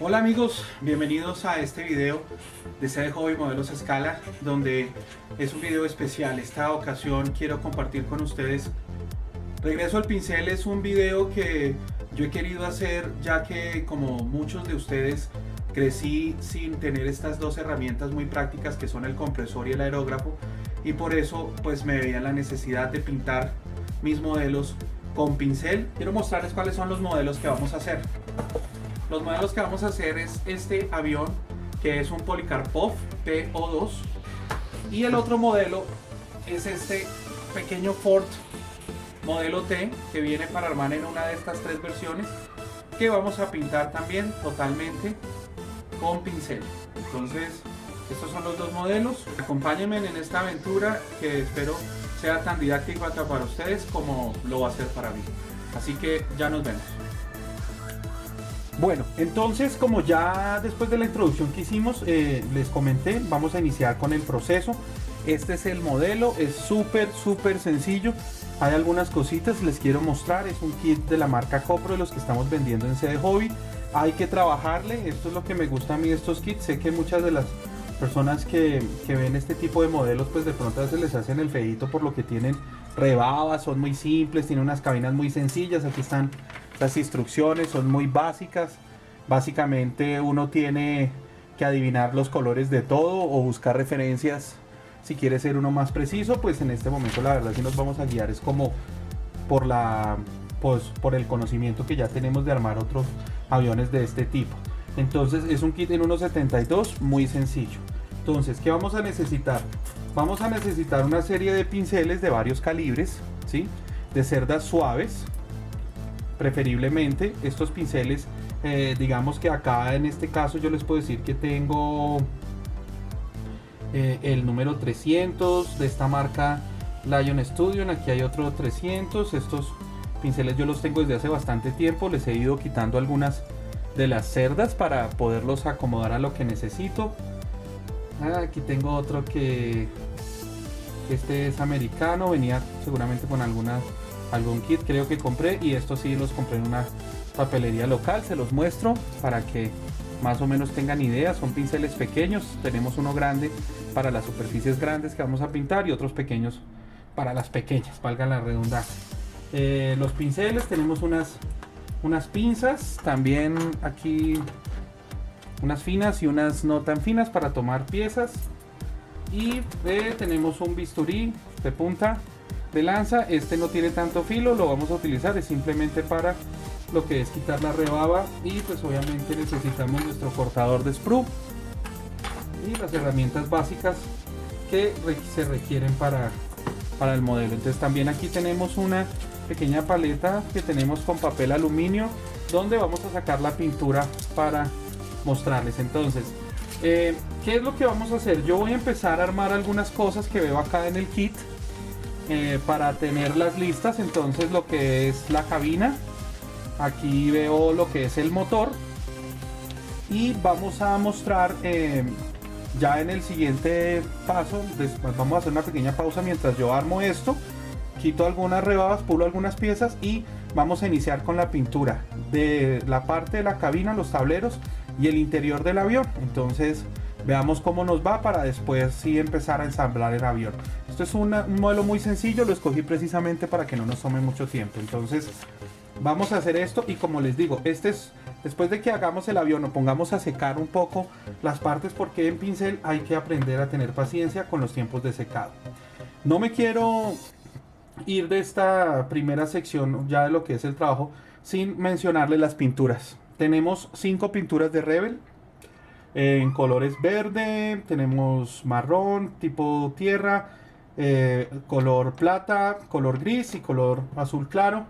Hola amigos, bienvenidos a este video de CD Hobby Modelos a Escala, donde es un video especial. Esta ocasión quiero compartir con ustedes Regreso al pincel. Es un video que yo he querido hacer ya que, como muchos de ustedes, crecí sin tener estas dos herramientas muy prácticas que son el compresor y el aerógrafo, y por eso pues me veía la necesidad de pintar mis modelos con pincel. Quiero mostrarles cuáles son los modelos que vamos a hacer. Los modelos que vamos a hacer es este avión, que es un Polikarpov PO2, y el otro modelo es este pequeño Ford modelo T, que viene para armar en una de estas tres versiones, que vamos a pintar también totalmente con pincel. Entonces, estos son los dos modelos. Acompáñenme en esta aventura que espero sea tan didáctica para ustedes como lo va a ser para mí. Así que ya nos vemos. Bueno, entonces, como ya después de la introducción que hicimos, les comenté, vamos a iniciar con el proceso. Este es el modelo, es súper sencillo. Hay algunas cositas les quiero mostrar. Es un kit de la marca Copro, de los que estamos vendiendo en CD Hobby. Hay que trabajarle, esto es lo que me gusta a mí de estos kits. Sé que muchas de las personas que ven este tipo de modelos, pues de pronto a veces les hacen el feíto por lo que tienen rebabas, son muy simples, tienen unas cabinas muy sencillas. Aquí están las instrucciones, son muy básicas. Básicamente uno tiene que adivinar los colores de todo o buscar referencias. Si quiere ser uno más preciso, pues en este momento la verdad sí nos vamos a guiar es como por el conocimiento que ya tenemos de armar otros aviones de este tipo. Entonces es un kit en 1.72 muy sencillo. Entonces, ¿qué vamos a necesitar? Vamos a necesitar una serie de pinceles de varios calibres, ¿sí? De cerdas suaves, preferiblemente. Estos pinceles, digamos que acá en este caso yo les puedo decir que tengo el número 300 de esta marca Lion Studio. Aquí hay otro 300. Estos pinceles yo los tengo desde hace bastante tiempo. Les he ido quitando algunas de las cerdas para poderlos acomodar a lo que necesito. Aquí tengo otro que este es americano, venía seguramente con algún kit, creo que compré, y estos sí los compré en una papelería local. Se los muestro para que más o menos tengan idea. Son pinceles pequeños, tenemos uno grande para las superficies grandes que vamos a pintar y otros pequeños para las pequeñas, valga la redundancia. Los pinceles, tenemos unas pinzas, también aquí unas finas y unas no tan finas para tomar piezas, y tenemos un bisturí de punta de lanza. Este no tiene tanto filo, lo vamos a utilizar es simplemente para lo que es quitar la rebaba, y pues obviamente necesitamos nuestro cortador de sprue y las herramientas básicas que se requieren para el modelo. Entonces también aquí tenemos una pequeña paleta que tenemos con papel aluminio, donde vamos a sacar la pintura para mostrarles. Entonces, ¿qué es lo que vamos a hacer? Yo voy a empezar a armar algunas cosas que veo acá en el kit para tenerlas listas. Entonces, lo que es la cabina, aquí veo lo que es el motor, y vamos a mostrar ya en el siguiente paso. Vamos a hacer una pequeña pausa mientras yo armo esto, quito algunas rebabas, pulo algunas piezas, y vamos a iniciar con la pintura de la parte de la cabina, los tableros y el interior del avión. Entonces veamos cómo nos va para después sí empezar a ensamblar el avión. Esto es un modelo muy sencillo, lo escogí precisamente para que no nos tome mucho tiempo. Entonces vamos a hacer esto, y como les digo, este es después de que hagamos el avión o pongamos a secar un poco las partes, porque en pincel hay que aprender a tener paciencia con los tiempos de secado. No me quiero ir de esta primera sección ya de lo que es el trabajo sin mencionarles las pinturas. Tenemos 5 pinturas de Rebel en colores verde, tenemos marrón tipo tierra, color plata, color gris y color azul claro.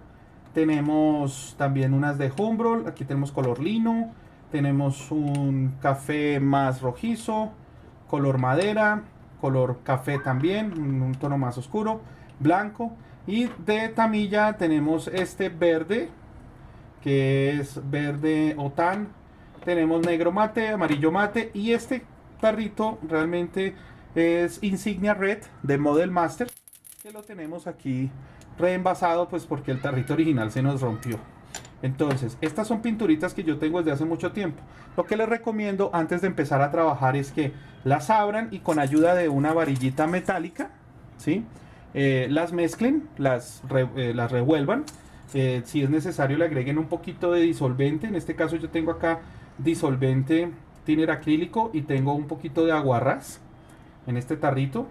Tenemos también unas de Humbrol, aquí tenemos color lino, tenemos un café más rojizo, color madera, color café también, un tono más oscuro, blanco. Y de Tamiya tenemos este verde, que es verde OTAN. Tenemos negro mate, amarillo mate, y este tarrito realmente es Insignia Red de Model Master, que lo tenemos aquí reenvasado pues porque el tarrito original se nos rompió. Entonces, estas son pinturitas que yo tengo desde hace mucho tiempo. Lo que les recomiendo antes de empezar a trabajar es que las abran y con ayuda de una varillita metálica, ¿sí? Las mezclen, las revuelvan. Si es necesario le agreguen un poquito de disolvente. En este caso yo tengo acá disolvente thinner acrílico y tengo un poquito de aguarrás en este tarrito.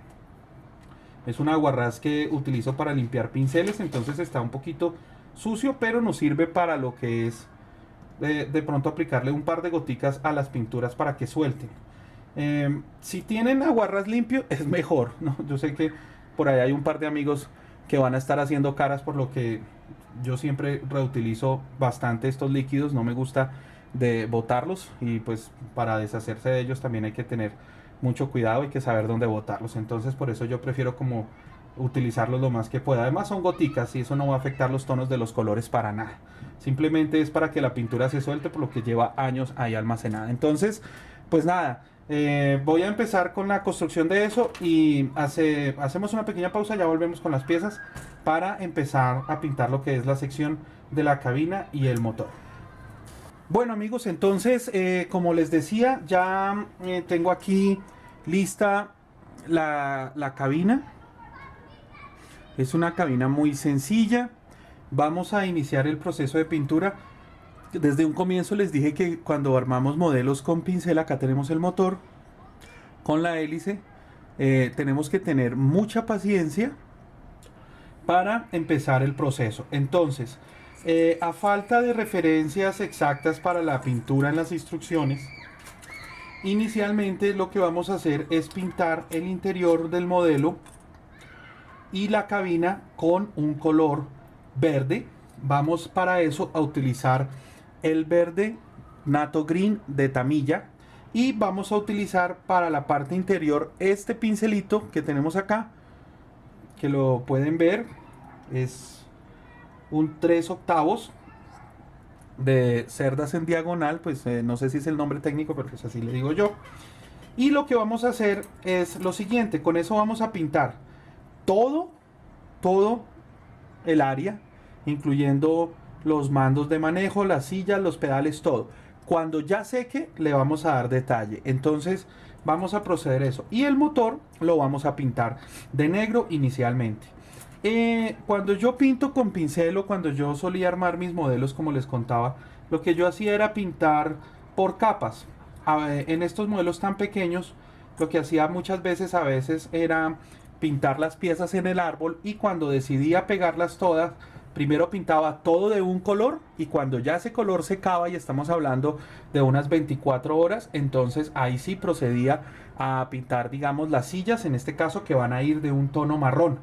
Es un aguarrás que utilizo para limpiar pinceles, entonces está un poquito sucio, pero nos sirve para lo que es de pronto aplicarle un par de goticas a las pinturas para que suelten. Si tienen aguarrás limpio es mejor, ¿no? Yo sé que por ahí hay un par de amigos que van a estar haciendo caras, por lo que yo siempre reutilizo bastante estos líquidos, no me gusta de botarlos, y pues para deshacerse de ellos también hay que tener mucho cuidado, hay que saber dónde botarlos. Entonces por eso yo prefiero como utilizarlos lo más que pueda. Además son goticas y eso no va a afectar los tonos de los colores para nada. Simplemente es para que la pintura se suelte, por lo que lleva años ahí almacenada. Entonces, pues nada, voy a empezar con la construcción de eso y hacemos una pequeña pausa, ya volvemos con las piezas para empezar a pintar lo que es la sección de la cabina y el motor. Bueno amigos, entonces como les decía, ya tengo aquí lista la cabina. Es una cabina muy sencilla. Vamos a iniciar el proceso de pintura. Desde un comienzo les dije que cuando armamos modelos con pincel, acá tenemos el motor con la hélice. Tenemos que tener mucha paciencia para empezar el proceso. Entonces, a falta de referencias exactas para la pintura en las instrucciones, inicialmente lo que vamos a hacer es pintar el interior del modelo y la cabina con un color verde. Vamos para eso a utilizar el verde Nato Green de Tamiya, y vamos a utilizar para la parte interior este pincelito que tenemos acá, que lo pueden ver, es un 3/8 de cerdas en diagonal, pues no sé si es el nombre técnico, pero pues así le digo yo. Y lo que vamos a hacer es lo siguiente: con eso vamos a pintar todo el área, incluyendo los mandos de manejo, las sillas, los pedales, todo. Cuando ya seque le vamos a dar detalle. Entonces vamos a proceder a eso. Y el motor lo vamos a pintar de negro inicialmente. Cuando yo pinto con pincel, o cuando yo solía armar mis modelos, como les contaba, lo que yo hacía era pintar por capas. En estos modelos tan pequeños, lo que hacía muchas veces a veces era pintar las piezas en el árbol, y cuando decidía pegarlas todas, primero pintaba todo de un color, y cuando ya ese color secaba, y estamos hablando de unas 24 horas, entonces ahí sí procedía a pintar, digamos, las sillas, en este caso, que van a ir de un tono marrón,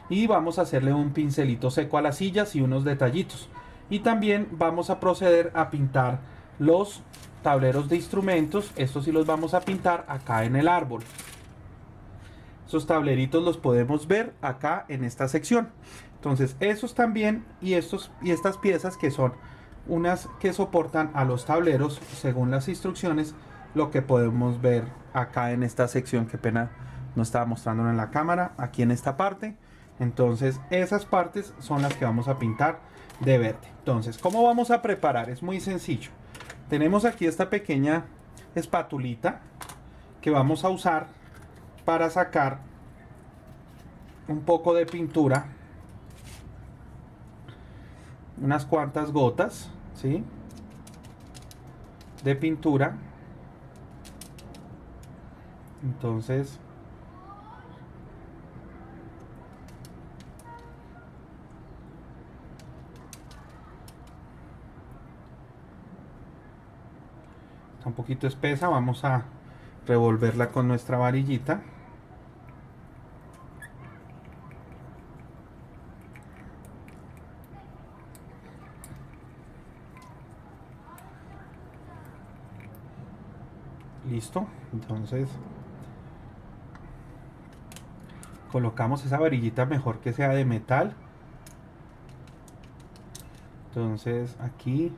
y vamos a hacerle un pincelito seco a las sillas y unos detallitos. Y también vamos a proceder a pintar los tableros de instrumentos. Estos sí los vamos a pintar acá en el árbol. Esos tableritos los podemos ver acá en esta sección. Entonces esos también, y estas piezas que son unas que soportan a los tableros según las instrucciones, lo que podemos ver acá en esta sección. Qué pena no estaba mostrándolo en la cámara, aquí en esta parte. Entonces esas partes son las que vamos a pintar de verde. Entonces, ¿cómo vamos a preparar? Es muy sencillo. Tenemos aquí esta pequeña espatulita que vamos a usar para sacar un poco de pintura, unas cuantas gotas, ¿sí?, de pintura. Entonces está un poquito espesa, vamos a revolverla con nuestra varillita. Listo, entonces colocamos esa varillita, mejor que sea de metal. Entonces aquí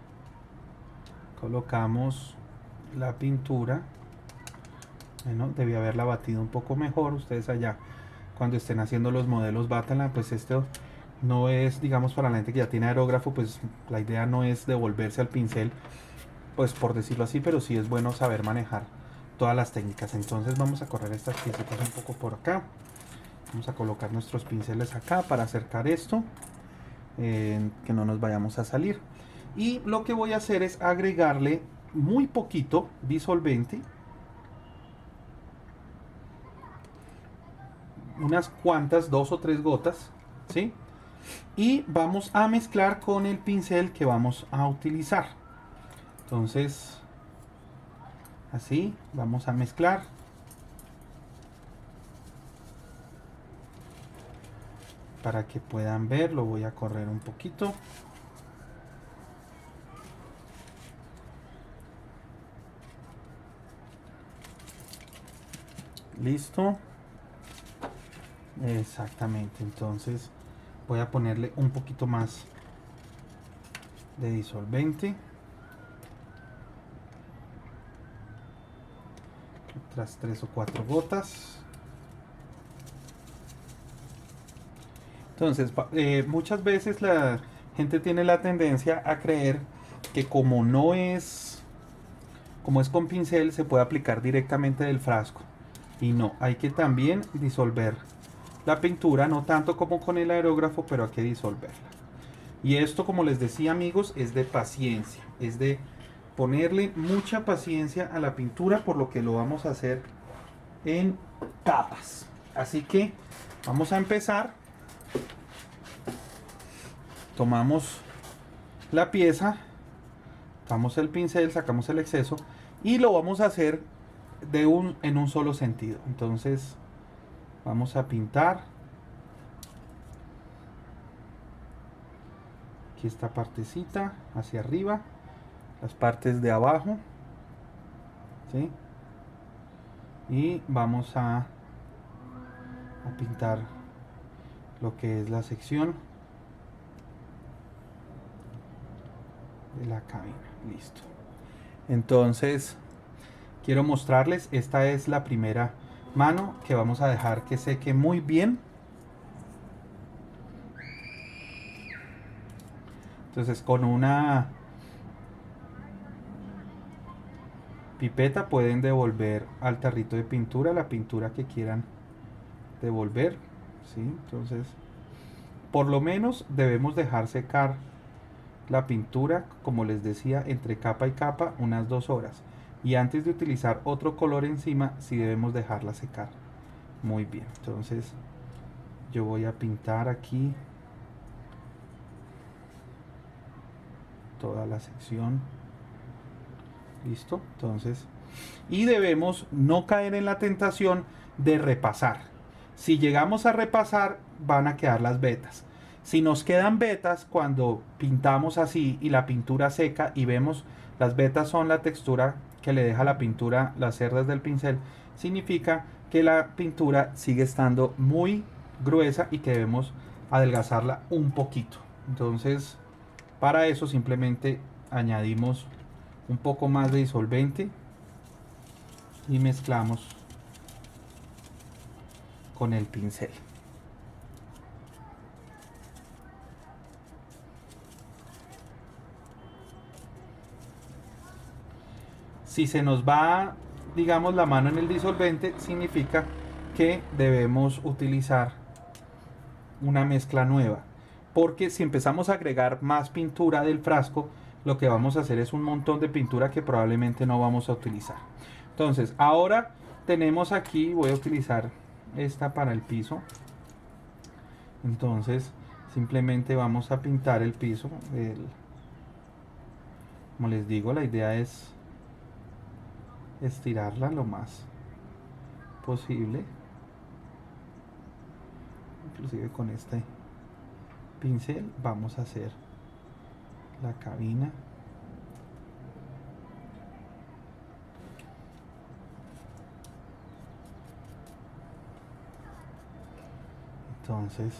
colocamos la pintura. Bueno, debí haberla batido un poco mejor. Ustedes allá cuando estén haciendo los modelos bátanla, pues esto no es, digamos, para la gente que ya tiene aerógrafo, pues la idea no es devolverse al pincel, pues por decirlo así, pero sí es bueno saber manejar todas las técnicas. Entonces vamos a correr estas piecitas un poco por acá. Vamos a colocar nuestros pinceles acá para acercar esto, que no nos vayamos a salir. Y lo que voy a hacer es agregarle muy poquito disolvente, unas cuantas, 2 o 3 gotas, ¿sí? Y vamos a mezclar con el pincel que vamos a utilizar. Entonces, así, vamos a mezclar. Para que puedan ver, lo voy a correr un poquito. Listo. Exactamente, entonces voy a ponerle un poquito más de disolvente. Otras 3 o 4 gotas. Entonces, muchas veces la gente tiene la tendencia a creer que como es con pincel, se puede aplicar directamente del frasco. Y no, hay que también disolver la pintura, no tanto como con el aerógrafo, pero hay que disolverla. Y esto, como les decía, amigos, es de paciencia, es de ponerle mucha paciencia a la pintura, por lo que lo vamos a hacer en capas. Así que vamos a empezar. Tomamos la pieza, tomamos el pincel, sacamos el exceso y lo vamos a hacer en un solo sentido. Entonces vamos a pintar aquí esta partecita hacia arriba, las partes de abajo, ¿sí? Y vamos a pintar lo que es la sección de la cabina. Listo. Entonces quiero mostrarles, esta es la primera mano que vamos a dejar que seque muy bien. Entonces con una pipeta pueden devolver al tarrito de pintura la pintura que quieran devolver, ¿sí? Entonces por lo menos debemos dejar secar la pintura, como les decía, entre capa y capa unas 2 horas. Y antes de utilizar otro color encima, sí debemos dejarla secar muy bien. Entonces yo voy a pintar aquí toda la sección. Listo. Entonces, y debemos no caer en la tentación de repasar. Si llegamos a repasar, van a quedar las vetas. Si nos quedan vetas cuando pintamos así y la pintura seca y vemos las vetas son la textura que le deja la pintura, las cerdas del pincel, significa que la pintura sigue estando muy gruesa y que debemos adelgazarla un poquito. Entonces, para eso simplemente añadimos un poco más de disolvente y mezclamos con el pincel. Si se nos va, digamos, la mano en el disolvente, significa que debemos utilizar una mezcla nueva. Porque si empezamos a agregar más pintura del frasco, lo que vamos a hacer es un montón de pintura que probablemente no vamos a utilizar. Entonces, ahora tenemos aquí, voy a utilizar esta para el piso. Entonces, simplemente vamos a pintar el piso. Como les digo, la idea es estirarla lo más posible, inclusive con este pincel vamos a hacer la cabina. Entonces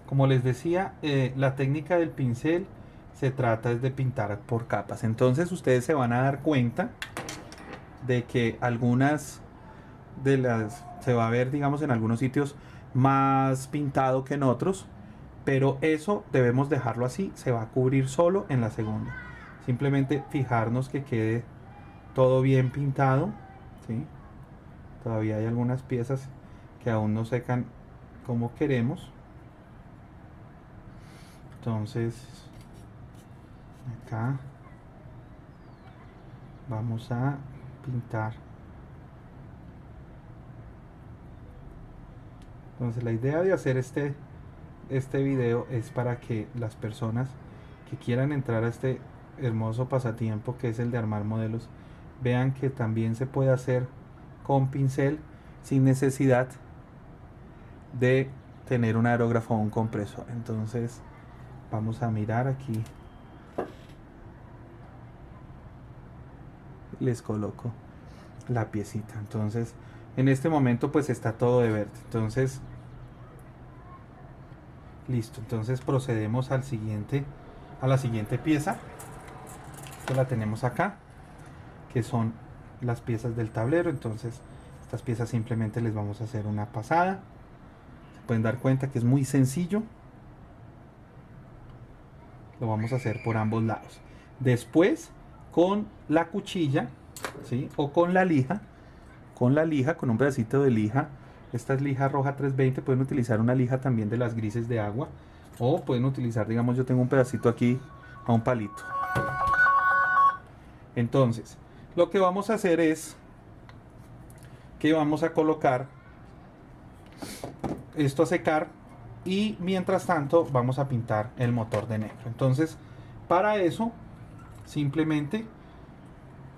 como les decía, la técnica del pincel se trata es de pintar por capas. Entonces ustedes se van a dar cuenta de que algunas se va a ver, digamos, en algunos sitios más pintado que en otros, pero eso debemos dejarlo así, se va a cubrir solo en la segunda. Simplemente fijarnos que quede todo bien pintado, ¿sí? Todavía hay algunas piezas que aún no secan como queremos. Entonces, acá vamos a pintar. Entonces la idea de hacer este video es para que las personas que quieran entrar a este hermoso pasatiempo que es el de armar modelos vean que también se puede hacer con pincel sin necesidad de tener un aerógrafo o un compresor. Entonces vamos a mirar aquí, les coloco la piecita. Entonces en este momento pues está todo de verde. Entonces listo, entonces procedemos a la siguiente pieza. Esta la tenemos acá, que son las piezas del tablero. Entonces estas piezas simplemente les vamos a hacer una pasada. Se pueden dar cuenta que es muy sencillo. Lo vamos a hacer por ambos lados. Después con la cuchilla, ¿sí? O con la lija, con un pedacito de lija. Esta es lija roja 320. Pueden utilizar una lija también de las grises de agua, o pueden utilizar, digamos, yo tengo un pedacito aquí a un palito. Entonces lo que vamos a hacer es que vamos a colocar esto a secar, y mientras tanto vamos a pintar el motor de negro. Entonces para eso simplemente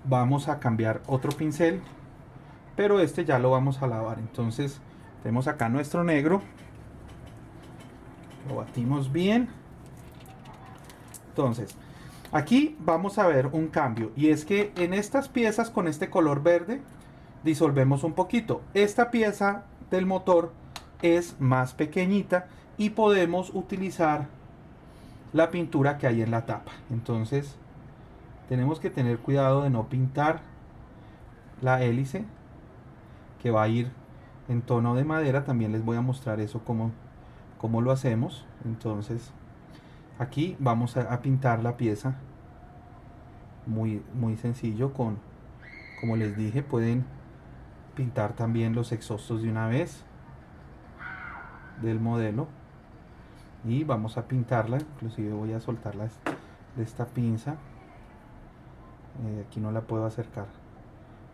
vamos a cambiar otro pincel, pero este ya lo vamos a lavar. Entonces tenemos acá nuestro negro, lo batimos bien. Entonces aquí vamos a ver un cambio, y es que en estas piezas con este color verde disolvemos un poquito. Esta pieza del motor es más pequeñita y podemos utilizar la pintura que hay en la tapa. Entonces tenemos que tener cuidado de no pintar la hélice, que va a ir en tono de madera. También les voy a mostrar eso cómo lo hacemos. Entonces aquí vamos a pintar la pieza muy sencillo. Como les dije, pueden pintar también los exhaustos de una vez del modelo, y vamos a pintarla. Inclusive voy a soltarla de esta pinza. Aquí no la puedo acercar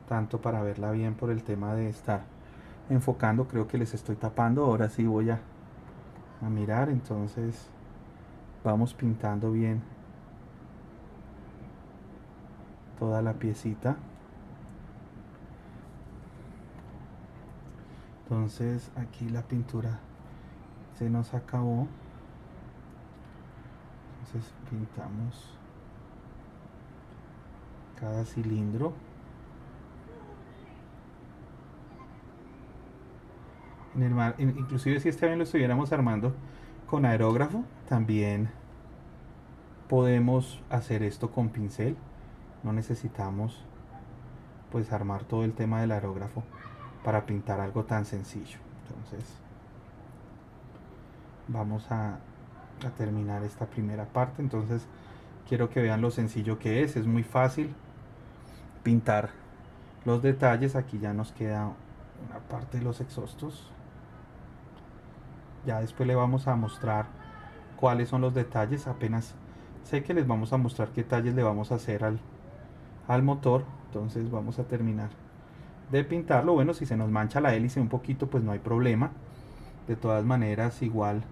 tanto para verla bien por el tema de estar enfocando. Creo que les estoy tapando. Ahora sí voy a mirar. Entonces vamos pintando bien toda la piecita. Entonces aquí la pintura se nos acabó. Entonces pintamos cada cilindro. Inclusive si este avión lo estuviéramos armando con aerógrafo, también podemos hacer esto con pincel. No necesitamos pues armar todo el tema del aerógrafo para pintar algo tan sencillo. Entonces vamos a terminar esta primera parte. Entonces quiero que vean lo sencillo que es muy fácil pintar los detalles. Aquí ya nos queda una parte de los exhaustos. Ya después le vamos a mostrar cuáles son los detalles. Apenas sé que les vamos a mostrar qué detalles le vamos a hacer al motor. Entonces vamos a terminar de pintarlo. Bueno, si se nos mancha la hélice un poquito, pues no hay problema. De todas maneras, igual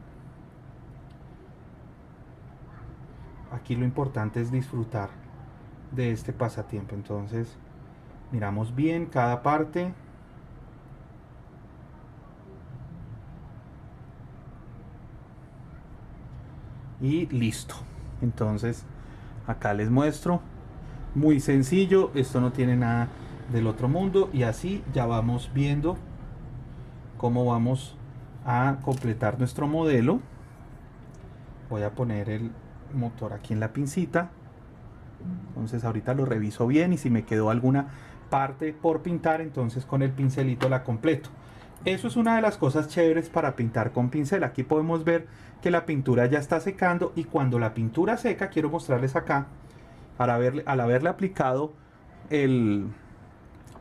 aquí lo importante es disfrutar de este pasatiempo. Entonces miramos bien cada parte. Y listo. Entonces acá les muestro, muy sencillo, esto no tiene nada del otro mundo, y así ya vamos viendo cómo vamos a completar nuestro modelo. Voy a poner el motor aquí en la pincita. Entonces ahorita lo reviso bien, y si me quedó alguna parte por pintar, entonces con el pincelito la completo. Eso es una de las cosas chéveres para pintar con pincel. Aquí podemos ver que la pintura ya está secando, y cuando la pintura seca, quiero mostrarles acá, al haberle aplicado el,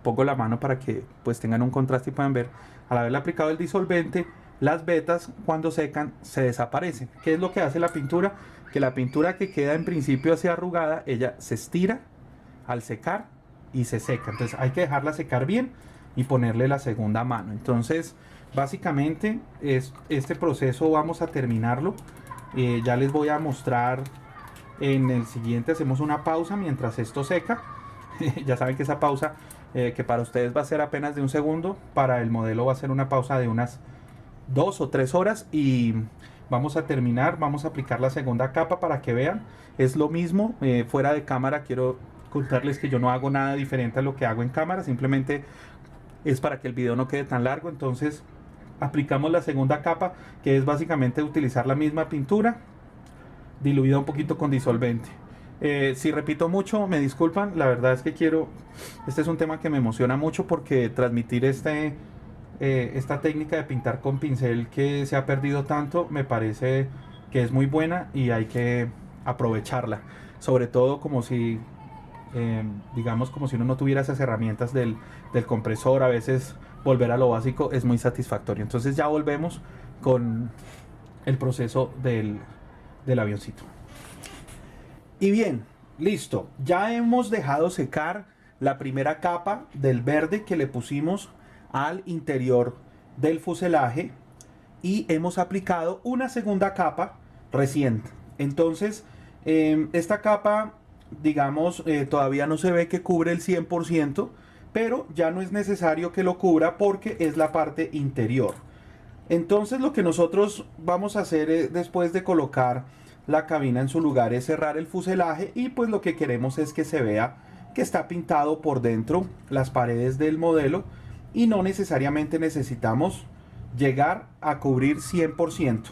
pongo la mano para que pues tengan un contraste y puedan ver, al haberle aplicado el disolvente, las vetas cuando secan se desaparecen. ¿Qué es lo que hace la pintura? Que la pintura que queda en principio así arrugada, ella se estira al secar y se seca. Entonces hay que dejarla secar bien y ponerle la segunda mano. Entonces básicamente este proceso vamos a terminarlo. Ya les voy a mostrar en el siguiente. Hacemos una pausa mientras esto seca. Ya saben que esa pausa que para ustedes va a ser apenas de un segundo, para el modelo va a ser una pausa de unas 2 o 3 horas, y vamos a terminar, vamos a aplicar la segunda capa para que vean. Es lo mismo, fuera de cámara quiero contarles que yo no hago nada diferente a lo que hago en cámara, simplemente es para que el video no quede tan largo. Entonces aplicamos la segunda capa, que es básicamente utilizar la misma pintura diluida un poquito con disolvente. Si repito mucho, me disculpan, la verdad es que este es un tema que me emociona mucho, porque transmitir esta técnica de pintar con pincel que se ha perdido tanto, me parece que es muy buena y hay que aprovecharla, sobre todo como si digamos, como si uno no tuviera esas herramientas del compresor. A veces volver a lo básico es muy satisfactorio. Entonces ya volvemos con el proceso del avioncito. Y bien, listo, ya hemos dejado secar la primera capa del verde que le pusimos al interior del fuselaje, y hemos aplicado una segunda capa reciente. Entonces esta capa, digamos, todavía no se ve que cubre el 100%, pero ya no es necesario que lo cubra porque es la parte interior. Entonces lo que nosotros vamos a hacer después de colocar la cabina en su lugar es cerrar el fuselaje, y pues lo que queremos es que se vea que está pintado por dentro las paredes del modelo, y no necesariamente necesitamos llegar a cubrir 100%.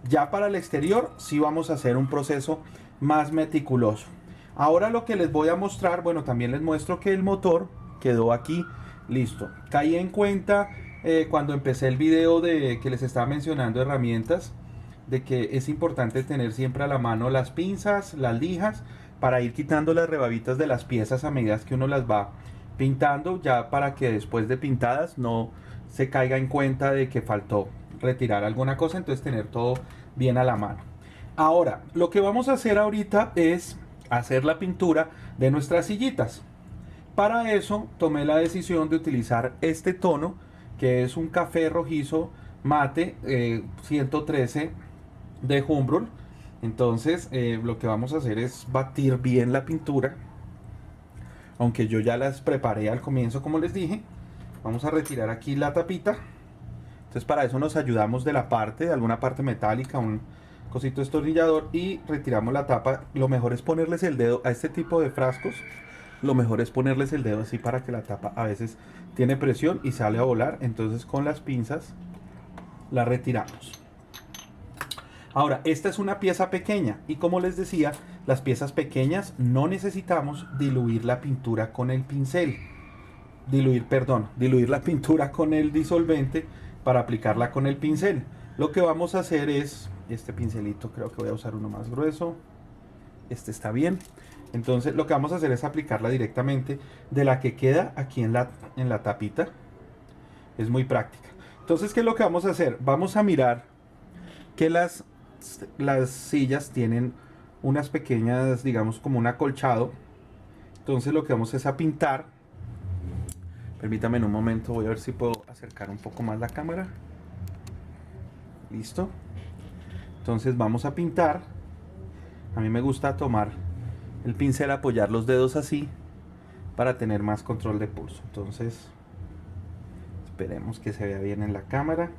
Ya para el exterior sí vamos a hacer un proceso más meticuloso. Ahora lo que les voy a mostrar, bueno, también les muestro que el motor quedó aquí listo. Caí en cuenta cuando empecé el video de que les estaba mencionando herramientas, de que es importante tener siempre a la mano las pinzas, las lijas, para ir quitando las rebabitas de las piezas a medida que uno las va pintando, ya para que después de pintadas no se caiga en cuenta de que faltó retirar alguna cosa. Entonces tener todo bien a la mano. Ahora lo que vamos a hacer ahorita es hacer la pintura de nuestras sillitas. Para eso tomé la decisión de utilizar este tono, que es un café rojizo mate 113 de Humbrol. Entonces lo que vamos a hacer es batir bien la pintura, aunque yo ya las preparé al comienzo, como les dije. Vamos a retirar aquí la tapita. Entonces para eso nos ayudamos de alguna parte metálica, un cosito destornillador, y retiramos la tapa. Lo mejor es ponerles el dedo a este tipo de frascos. Lo mejor es ponerles el dedo así, para que la tapa a veces tiene presión y sale a volar. Entonces con las pinzas la retiramos. Ahora, esta es una pieza pequeña, y como les decía, las piezas pequeñas no necesitamos diluir la pintura con el pincel. Diluir la pintura con el disolvente para aplicarla con el pincel. Lo que vamos a hacer es, este pincelito creo que voy a usar uno más grueso. Este está bien. Entonces lo que vamos a hacer es aplicarla directamente de la que queda aquí en la tapita. Es muy práctica. Entonces, ¿qué es lo que vamos a hacer? Vamos a mirar que las sillas tienen unas pequeñas, digamos, como un acolchado. Entonces lo que vamos es a pintar. Permítame en un momento, voy a ver si puedo acercar un poco más la cámara. Listo. Entonces vamos a pintar. A mí me gusta tomar el pincel, apoyar los dedos así para tener más control de pulso. Entonces esperemos que se vea bien en la cámara.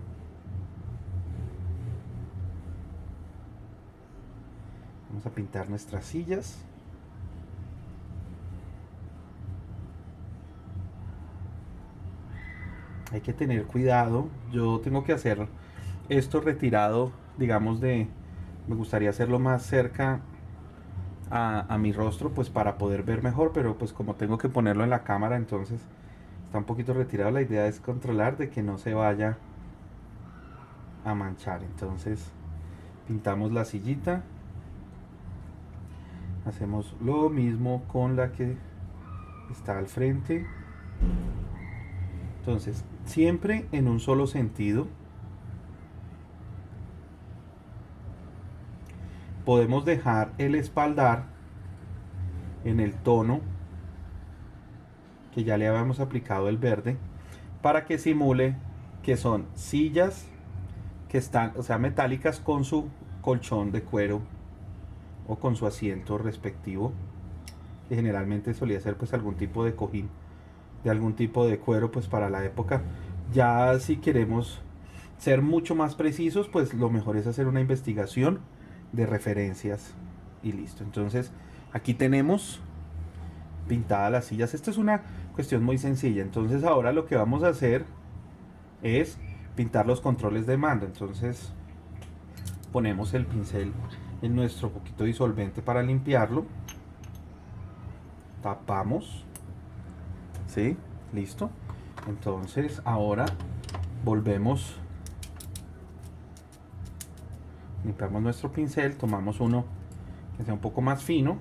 Vamos a pintar nuestras sillas. Hay que tener cuidado. Yo tengo que hacer esto retirado, digamos, me gustaría hacerlo más cerca a mi rostro pues para poder ver mejor, pero pues como tengo que ponerlo en la cámara, entonces está un poquito retirado. La idea es controlar de que no se vaya a manchar. Entonces pintamos la sillita, hacemos lo mismo con la que está al frente. Entonces siempre en un solo sentido. Podemos dejar el espaldar en el tono que ya le habíamos aplicado el verde, para que simule que son sillas que están, o sea, metálicas con su colchón de cuero o con su asiento respectivo, que generalmente solía ser pues algún tipo de cojín de algún tipo de cuero pues para la época. Ya si queremos ser mucho más precisos, pues lo mejor es hacer una investigación de referencias y listo. Entonces aquí tenemos pintadas las sillas. Esta es una cuestión muy sencilla. Entonces ahora lo que vamos a hacer es pintar los controles de mando. Entonces ponemos el pincel en nuestro poquito disolvente para limpiarlo, tapamos, ¿sí? Listo. Entonces ahora volvemos, limpiamos nuestro pincel, tomamos uno que sea un poco más fino,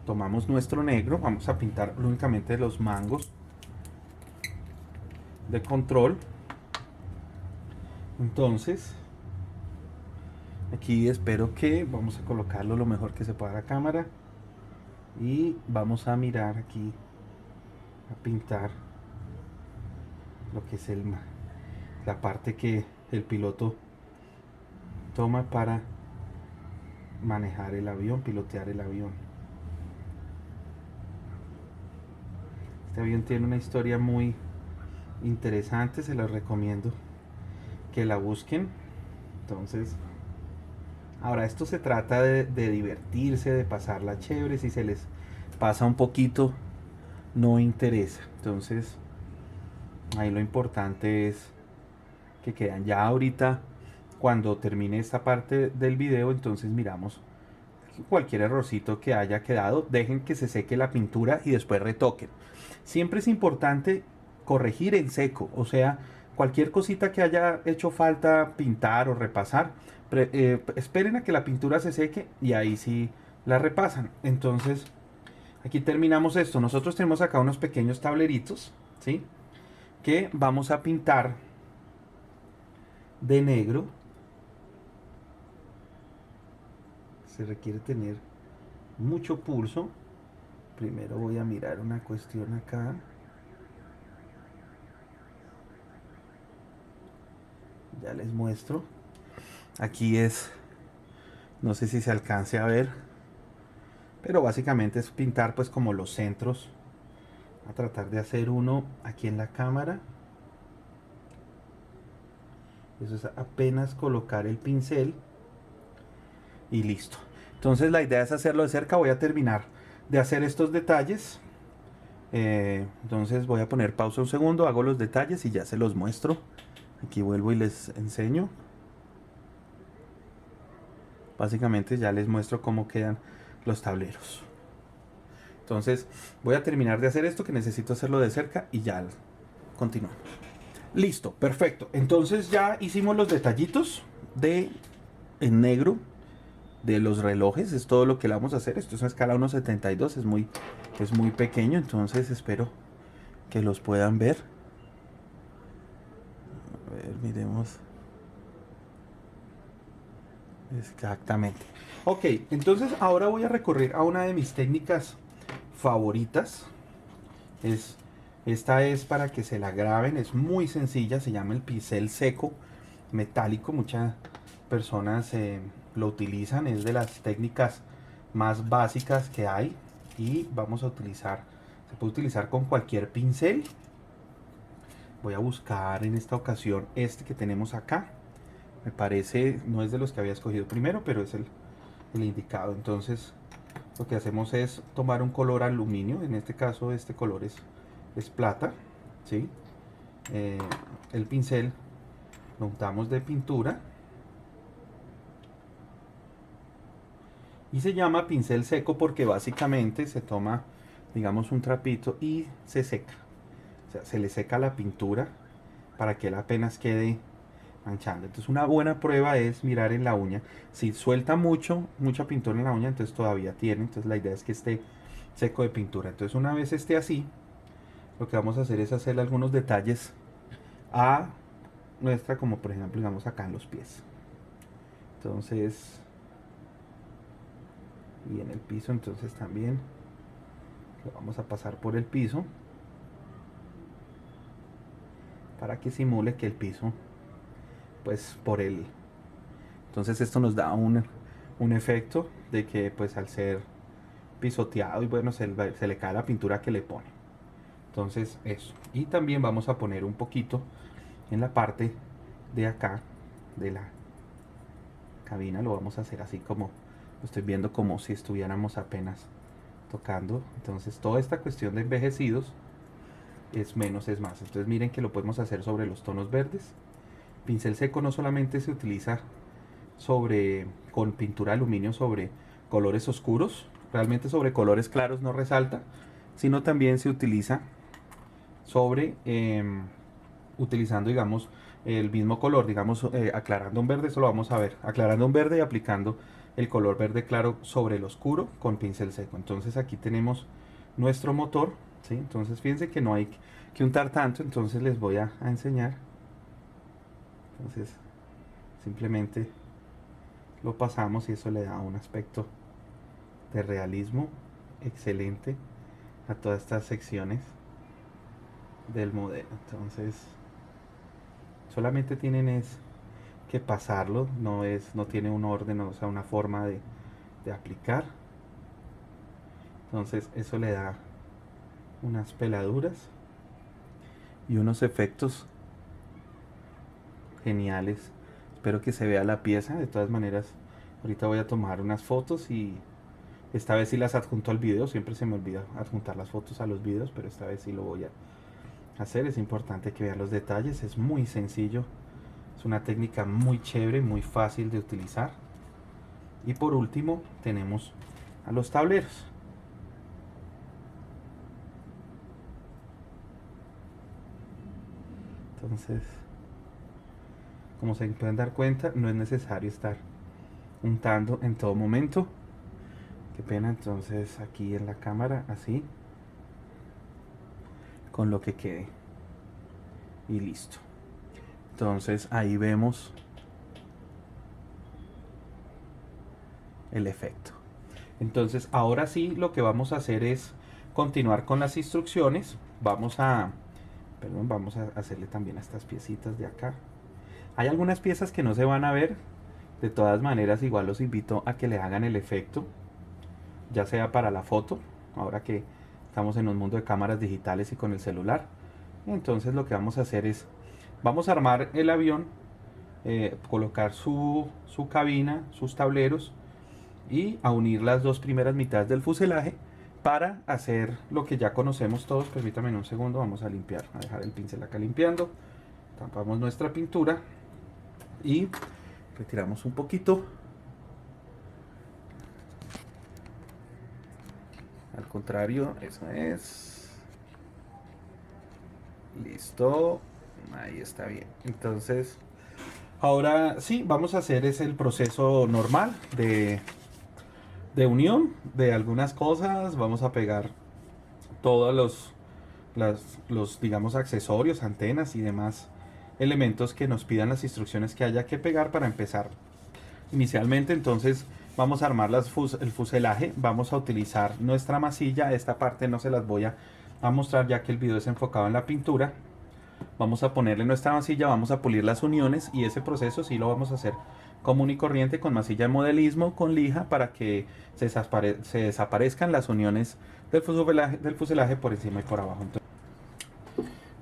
tomamos nuestro negro, vamos a pintar únicamente los mangos de control. Entonces aquí espero que vamos a colocarlo lo mejor que se pueda a la cámara y vamos a mirar aquí a pintar lo que es la parte que el piloto toma para manejar el avión, pilotear el avión. Este avión tiene una historia muy interesante, se los recomiendo que la busquen. Entonces ahora esto se trata de divertirse, de pasarla chévere. Si se les pasa un poquito no interesa. Entonces ahí lo importante es que quedan ya ahorita. Cuando termine esta parte del video, entonces miramos cualquier errorcito que haya quedado. Dejen que se seque la pintura y después retoquen. Siempre es importante corregir en seco, o sea, cualquier cosita que haya hecho falta pintar o repasar, esperen a que la pintura se seque y ahí sí la repasan. Entonces aquí terminamos esto. Nosotros tenemos acá unos pequeños tableritos, ¿sí?, que vamos a pintar de negro. Se requiere tener mucho pulso. Primero voy a mirar una cuestión acá. Ya les muestro. Aquí es, no sé si se alcance a ver, pero básicamente es pintar pues como los centros. A tratar de hacer uno aquí en la cámara. Eso es apenas colocar el pincel y listo. Entonces la idea es hacerlo de cerca. Voy a terminar de hacer estos detalles. Entonces voy a poner pausa un segundo, hago los detalles y ya se los muestro. Aquí vuelvo y les enseño. Básicamente ya les muestro cómo quedan los tableros. Entonces voy a terminar de hacer esto, que necesito hacerlo de cerca, y ya continuamos. Listo, perfecto. Entonces ya hicimos los detallitos de en negro de los relojes. Es todo lo que le vamos a hacer. Esto es una escala 1.72, es muy pequeño, entonces espero que los puedan ver. A ver, miremos. Exactamente. Ok, entonces ahora voy a recurrir a una de mis técnicas favoritas. Esta es para que se la graben, es muy sencilla, se llama el pincel seco metálico. Muchas personas lo utilizan, es de las técnicas más básicas que hay y vamos a utilizar, se puede utilizar con cualquier pincel. Voy a buscar en esta ocasión este que tenemos acá. Me parece, no es de los que había escogido primero, pero es el indicado. Entonces lo que hacemos es tomar un color aluminio. En este caso este color es plata, ¿sí? El pincel lo untamos de pintura Y se llama pincel seco porque básicamente se toma, digamos, un trapito y se seca. O sea, se le seca la pintura para que él apenas quede manchando. Entonces una buena prueba es mirar en la uña. Si suelta mucha pintura en la uña, entonces todavía tiene. Entonces la idea es que esté seco de pintura. Entonces una vez esté así, lo que vamos a hacer es hacerle algunos detalles a nuestra, como por ejemplo, digamos acá en los pies. Entonces, y en el piso, entonces también lo vamos a pasar por el piso para que simule que el piso, pues por el, entonces esto nos da un efecto de que pues al ser pisoteado y bueno, se le cae la pintura que le pone. Entonces eso, y también vamos a poner un poquito en la parte de acá de la cabina. Lo vamos a hacer así como lo estoy viendo, como si estuviéramos apenas tocando. Entonces toda esta cuestión de envejecidos es menos es más. Entonces miren que lo podemos hacer sobre los tonos verdes. Pincel seco no solamente se utiliza con pintura de aluminio sobre colores oscuros, realmente sobre colores claros no resalta, sino también se utiliza sobre utilizando, digamos, el mismo color, digamos, aclarando un verde. Eso lo vamos a ver, aclarando un verde y aplicando el color verde claro sobre el oscuro con pincel seco. Entonces aquí tenemos nuestro motor, ¿sí? Entonces fíjense que no hay que untar tanto, entonces les voy a enseñar. Entonces simplemente lo pasamos y eso le da un aspecto de realismo excelente a todas estas secciones del modelo. Entonces solamente tienen que pasarlo, no tiene un orden, o sea, una forma de aplicar. Entonces eso le da unas peladuras y unos efectos geniales. Espero que se vea la pieza. De todas maneras, ahorita voy a tomar unas fotos y esta vez sí las adjunto al video. Siempre se me olvida adjuntar las fotos a los videos, pero esta vez sí lo voy a hacer. Es importante que vean los detalles, es muy sencillo, es una técnica muy chévere, muy fácil de utilizar. Y por último tenemos a los tableros. Entonces, como se pueden dar cuenta, no es necesario estar untando en todo momento. Qué pena. Entonces aquí en la cámara, así, con lo que quede y listo. Entonces ahí vemos el efecto. Entonces ahora sí lo que vamos a hacer es continuar con las instrucciones. Vamos a hacerle también a estas piecitas de acá. Hay algunas piezas que no se van a ver. De todas maneras, igual los invito a que le hagan el efecto, ya sea para la foto, ahora que estamos en un mundo de cámaras digitales y con el celular. Entonces lo que vamos a hacer es, vamos a armar el avión, colocar su cabina, sus tableros y a unir las dos primeras mitades del fuselaje para hacer lo que ya conocemos todos. Permítanme un segundo, vamos a limpiar, a dejar el pincel acá limpiando. Tampamos nuestra pintura y retiramos un poquito. Al contrario, eso es. Listo. Ahí está bien. Entonces, ahora sí, vamos a hacer el proceso normal de unión de algunas cosas. Vamos a pegar todos los digamos, accesorios, antenas y demás elementos que nos pidan las instrucciones que haya que pegar para empezar inicialmente. Entonces vamos a armar el fuselaje, vamos a utilizar nuestra masilla. Esta parte no se las voy a mostrar ya que el video es enfocado en la pintura. Vamos a ponerle nuestra masilla, vamos a pulir las uniones y ese proceso sí lo vamos a hacer común y corriente con masilla de modelismo, con lija, para que se desaparezcan las uniones del fuselaje por encima y por abajo.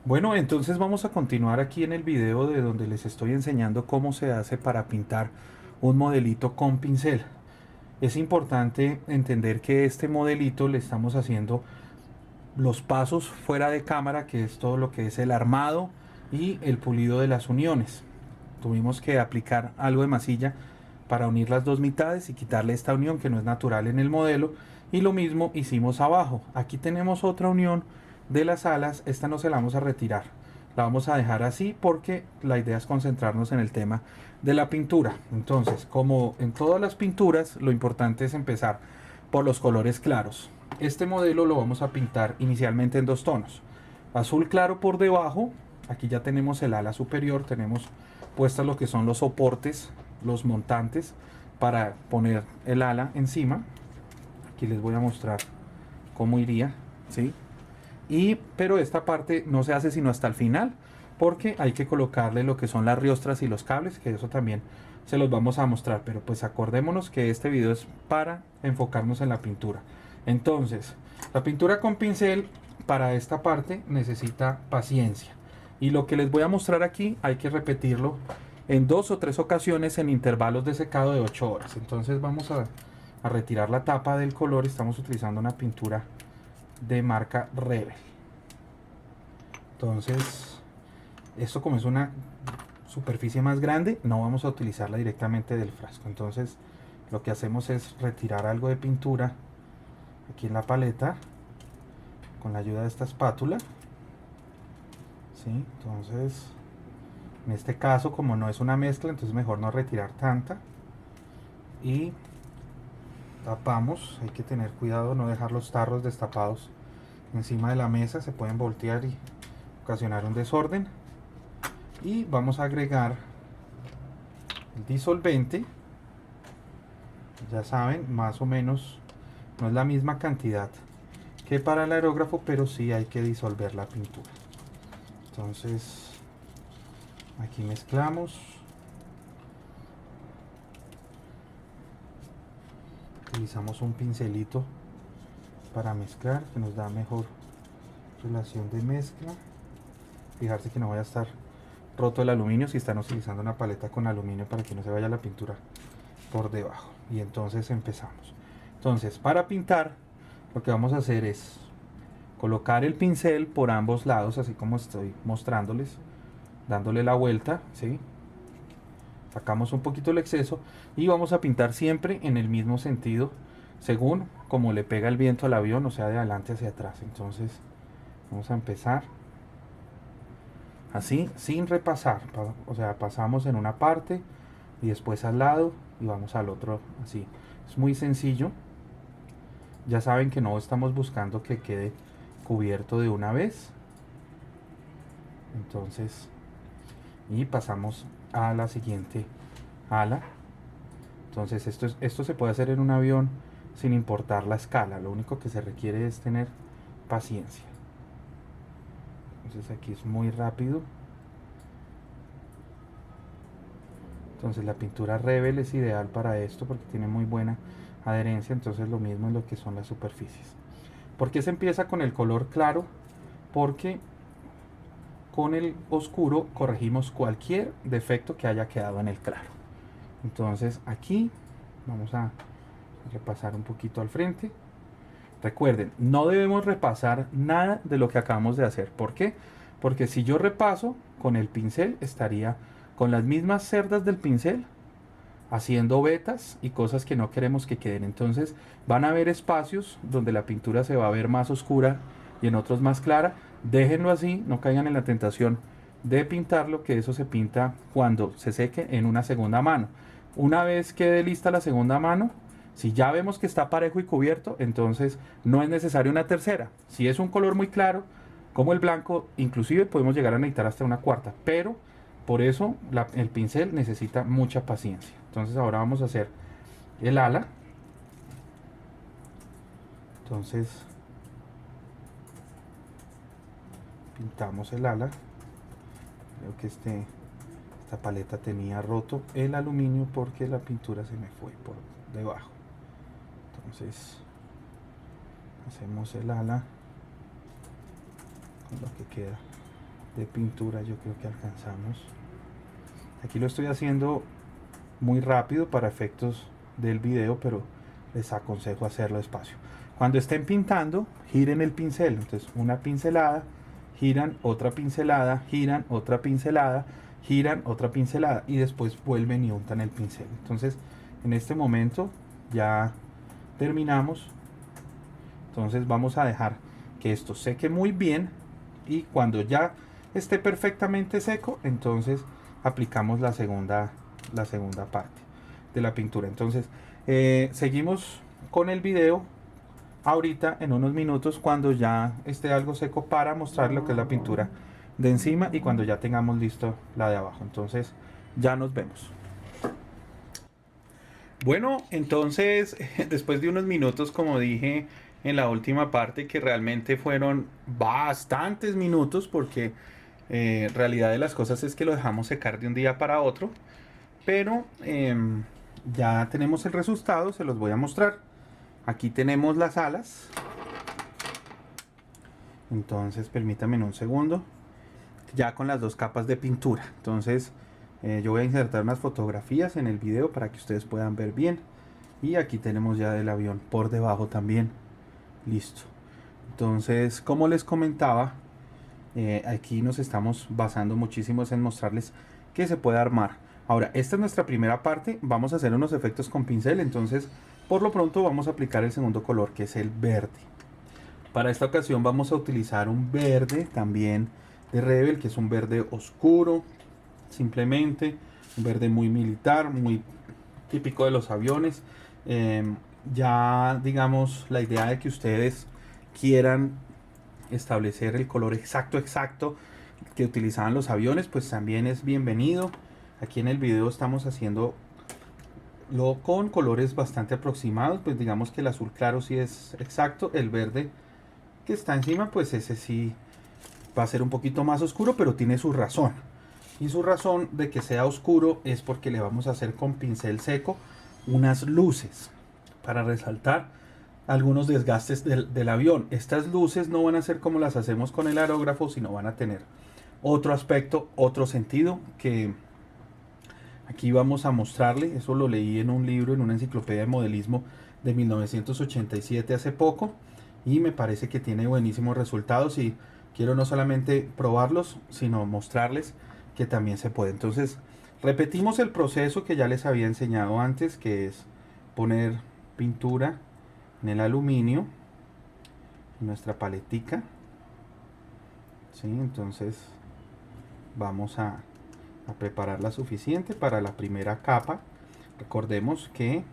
Bueno, entonces vamos a continuar aquí en el video de donde les estoy enseñando cómo se hace para pintar un modelito con pincel. Es importante entender que este modelito le estamos haciendo los pasos fuera de cámara, que es todo lo que es el armado y el pulido de las uniones. Tuvimos que aplicar algo de masilla para unir las dos mitades y quitarle esta unión que no es natural en el modelo. Y lo mismo hicimos abajo. Aquí tenemos otra unión de las alas. Esta no se la vamos a retirar, la vamos a dejar así porque la idea es concentrarnos en el tema de la pintura. Entonces, como en todas las pinturas, lo importante es empezar por los colores claros. Este modelo lo vamos a pintar inicialmente en dos tonos: azul claro por debajo. Aquí ya tenemos el ala superior, tenemos puestas lo que son los soportes, los montantes para poner el ala encima. Aquí les voy a mostrar cómo iría, ¿sí? Pero esta parte no se hace sino hasta el final, porque hay que colocarle lo que son las riostras y los cables, que eso también se los vamos a mostrar. Pero pues acordémonos que este video es para enfocarnos en la pintura. Entonces, la pintura con pincel para esta parte necesita paciencia, y lo que les voy a mostrar aquí hay que repetirlo en 2 o 3 ocasiones en intervalos de secado de 8 horas. Entonces vamos a retirar la tapa del color. Estamos utilizando una pintura de marca Rebel. Entonces, esto como es una superficie más grande, no vamos a utilizarla directamente del frasco. Entonces, lo que hacemos es retirar algo de pintura aquí en la paleta con la ayuda de esta espátula. ¿Sí? Entonces, en este caso, como no es una mezcla, entonces mejor no retirar tanta. Y tapamos. Hay que tener cuidado, no dejar los tarros destapados encima de la mesa, se pueden voltear y ocasionar un desorden. Y vamos a agregar el disolvente. Ya saben, más o menos no es la misma cantidad que para el aerógrafo, pero sí hay que disolver la pintura. Entonces aquí mezclamos. Utilizamos un pincelito para mezclar, que nos da mejor relación de mezcla. Fijarse que no vaya a estar roto el aluminio si están utilizando una paleta con aluminio, para que no se vaya la pintura por debajo. Y entonces empezamos. Entonces, para pintar, lo que vamos a hacer es colocar el pincel por ambos lados, así como estoy mostrándoles, dándole la vuelta, ¿sí? Sacamos un poquito el exceso y vamos a pintar siempre en el mismo sentido, según como le pega el viento al avión, o sea, de adelante hacia atrás. Entonces vamos a empezar así, sin repasar, o sea, pasamos en una parte y después al lado y vamos al otro, así. Es muy sencillo. Ya saben que no estamos buscando que quede cubierto de una vez. Entonces, y pasamos a la siguiente ala. Entonces esto se puede hacer en un avión sin importar la escala. Lo único que se requiere es tener paciencia. Entonces aquí es muy rápido. Entonces la pintura Rebel es ideal para esto porque tiene muy buena adherencia. Entonces lo mismo en lo que son las superficies. ¿Por qué se empieza con el color claro? Porque con el oscuro corregimos cualquier defecto que haya quedado en el claro. Entonces aquí vamos a repasar un poquito al frente. Recuerden, no debemos repasar nada de lo que acabamos de hacer. ¿Por qué? Porque si yo repaso con el pincel, estaría con las mismas cerdas del pincel haciendo vetas y cosas que no queremos que queden. Entonces van a haber espacios donde la pintura se va a ver más oscura y en otros más clara. Déjenlo así, no caigan en la tentación de pintarlo, que eso se pinta cuando se seque en una segunda mano. Una vez quede lista la segunda mano, si ya vemos que está parejo y cubierto, entonces no es necesario una tercera. Si es un color muy claro, como el blanco, inclusive podemos llegar a necesitar hasta una cuarta, pero por eso el pincel necesita mucha paciencia. Entonces ahora vamos a hacer el ala. Entonces pintamos el ala. Creo que esta paleta tenía roto el aluminio porque la pintura se me fue por debajo. Entonces hacemos el ala con lo que queda de pintura. Yo creo que alcanzamos. Aquí lo estoy haciendo muy rápido para efectos del video, pero les aconsejo hacerlo despacio. Cuando estén pintando, giren el pincel. Entonces una pincelada, giran otra pincelada, giran otra pincelada, giran otra pincelada y después vuelven y untan el pincel. Entonces en este momento ya terminamos. Entonces vamos a dejar que esto seque muy bien, y cuando ya esté perfectamente seco, entonces aplicamos la segunda parte de la pintura. Entonces seguimos con el video ahorita en unos minutos, cuando ya esté algo seco, para mostrar lo que es la pintura de encima y cuando ya tengamos listo la de abajo. Entonces ya nos vemos. Bueno, entonces después de unos minutos, como dije en la última parte, que realmente fueron bastantes minutos, porque realidad de las cosas es que lo dejamos secar de un día para otro, pero ya tenemos el resultado, se los voy a mostrar. Aquí tenemos las alas. Entonces permítanme un segundo, ya con las dos capas de pintura. Entonces yo voy a insertar unas fotografías en el video para que ustedes puedan ver bien. Y aquí tenemos ya el avión por debajo también listo. Entonces, como les comentaba, aquí nos estamos basando muchísimo en mostrarles que se puede armar. Ahora, esta es nuestra primera parte. Vamos a hacer unos efectos con pincel. Entonces, por lo pronto vamos a aplicar el segundo color, que es el verde. Para esta ocasión vamos a utilizar un verde también de Rebel, que es un verde oscuro, simplemente un verde muy militar, muy típico de los aviones. Ya digamos, la idea de que ustedes quieran establecer el color exacto que utilizaban los aviones, pues también es bienvenido. Aquí en el video estamos haciendo con colores bastante aproximados. Pues digamos que el azul claro sí es exacto, el verde que está encima, pues ese sí va a ser un poquito más oscuro, pero tiene su razón. Y su razón de que sea oscuro es porque le vamos a hacer con pincel seco unas luces para resaltar algunos desgastes del avión. Estas luces no van a ser como las hacemos con el aerógrafo, sino van a tener otro aspecto, otro sentido, que aquí vamos a mostrarle. Eso lo leí en un libro, en una enciclopedia de modelismo de 1987, hace poco, y me parece que tiene buenísimos resultados, y quiero no solamente probarlos, sino mostrarles que también se puede. Entonces repetimos el proceso que ya les había enseñado antes, que es poner pintura en el aluminio, en nuestra paletica. ¿Sí? Entonces vamos a preparar la suficiente para la primera capa. Recordemos que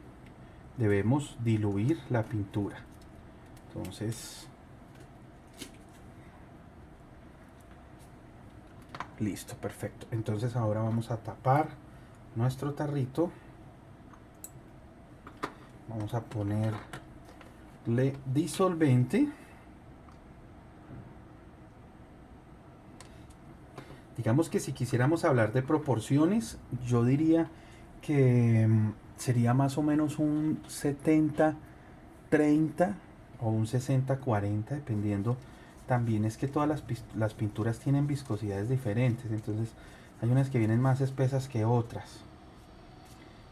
debemos diluir la pintura. Entonces, listo, perfecto. Entonces ahora vamos a tapar nuestro tarrito. Vamos a ponerle disolvente. Digamos que si quisiéramos hablar de proporciones, yo diría que sería más o menos un 70-30 o un 60-40, dependiendo. También es que todas las pinturas tienen viscosidades diferentes, entonces hay unas que vienen más espesas que otras,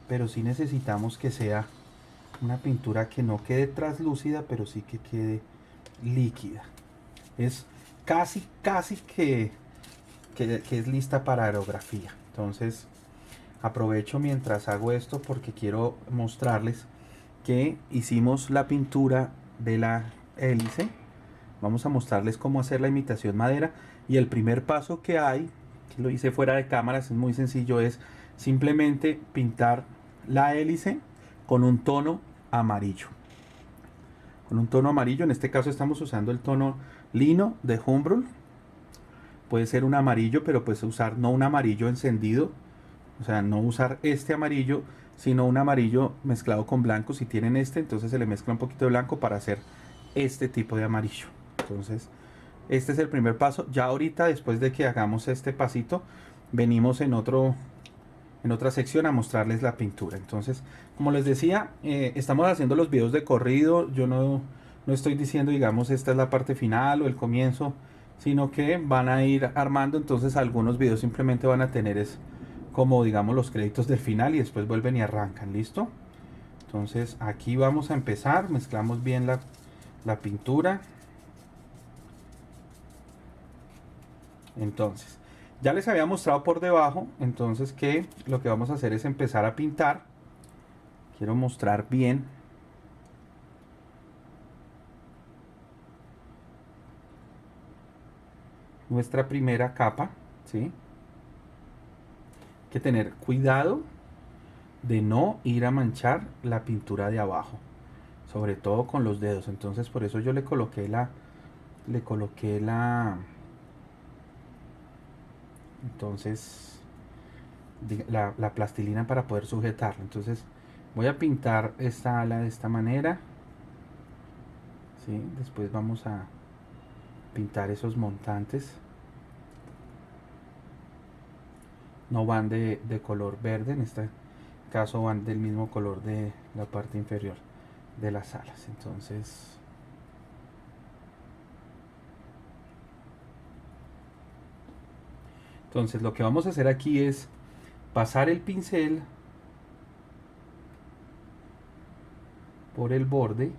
pero sí necesitamos que sea una pintura que no quede translúcida, pero sí que quede líquida. Es casi que es lista para aerografía. Entonces aprovecho mientras hago esto porque quiero mostrarles que hicimos la pintura de la hélice. Vamos a mostrarles cómo hacer la imitación madera, y el primer paso que hay, que lo hice fuera de cámaras, es muy sencillo. Es simplemente pintar la hélice con un tono amarillo. Con un tono amarillo, en este caso estamos usando el tono lino de Humbrol. Puede ser un amarillo, pero pues usar no un amarillo encendido, o sea, no usar este amarillo, sino un amarillo mezclado con blanco. Si tienen este, entonces se le mezcla un poquito de blanco para hacer este tipo de amarillo. Entonces este es el primer paso. Ya ahorita, después de que hagamos este pasito, venimos en otra sección a mostrarles la pintura. Entonces, como les decía, estamos haciendo los videos de corrido. Yo no estoy diciendo, digamos, esta es la parte final o el comienzo, sino que van a ir armando. Entonces algunos videos simplemente van a tener como, digamos, los créditos del final, y después vuelven y arrancan. ¿Listo? Entonces aquí vamos a empezar. Mezclamos bien la pintura. Entonces ya les había mostrado por debajo, entonces, que lo que vamos a hacer es empezar a pintar. quiero mostrar bien nuestra primera capa, ¿sí? Hay que tener cuidado de no ir a manchar la pintura de abajo, sobre todo con los dedos. Entonces por eso yo le coloqué entonces la plastilina para poder sujetarlo. Entonces voy a pintar esta ala de esta manera, ¿sí? Después vamos a pintar esos montantes. No van de color verde, en este caso van del mismo color de la parte inferior de las alas. Entonces lo que vamos a hacer aquí es pasar el pincel por el borde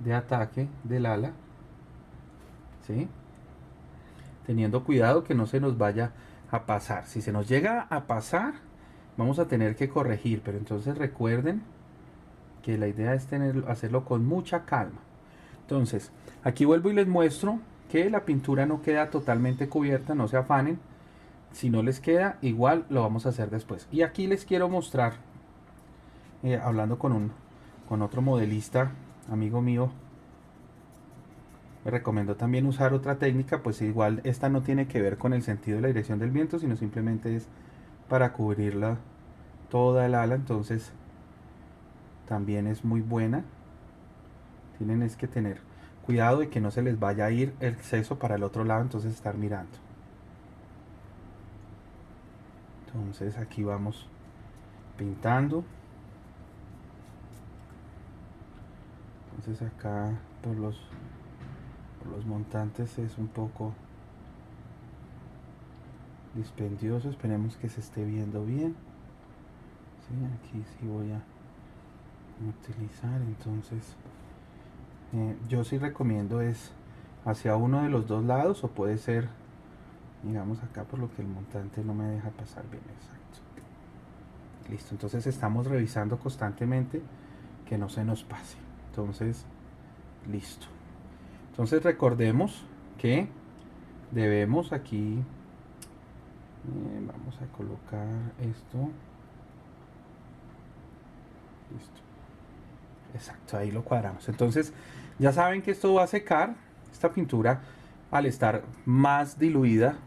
de ataque del ala, ¿sí? Teniendo cuidado que no se nos vaya a pasar. Si se nos llega a pasar, vamos a tener que corregir, pero entonces recuerden que la idea es hacerlo con mucha calma. Entonces, aquí vuelvo y les muestro que la pintura no queda totalmente cubierta, no se afanen. Si no les queda, igual lo vamos a hacer después. Y aquí les quiero mostrar, hablando con otro modelista, amigo mío, me recomendó también usar otra técnica, pues igual esta no tiene que ver con el sentido de la dirección del viento, sino simplemente es para cubrirla toda el ala. Entonces también es muy buena. Tienen es que tener cuidado de que no se les vaya a ir el exceso para el otro lado, entonces estar mirando. Entonces aquí vamos pintando. Entonces acá por los montantes es un poco dispendioso, esperemos que se esté viendo bien. ¿Sí? Aquí sí voy a utilizar, entonces yo sí recomiendo es hacia uno de los dos lados, o puede ser, digamos acá, por lo que el montante no me deja pasar bien. Exacto. Listo, entonces estamos revisando constantemente que no se nos pase. Entonces, listo. Entonces recordemos que debemos aquí, vamos a colocar esto. Listo. Exacto, ahí lo cuadramos. Entonces, ya saben que esto va a secar. Esta pintura, al estar más diluida,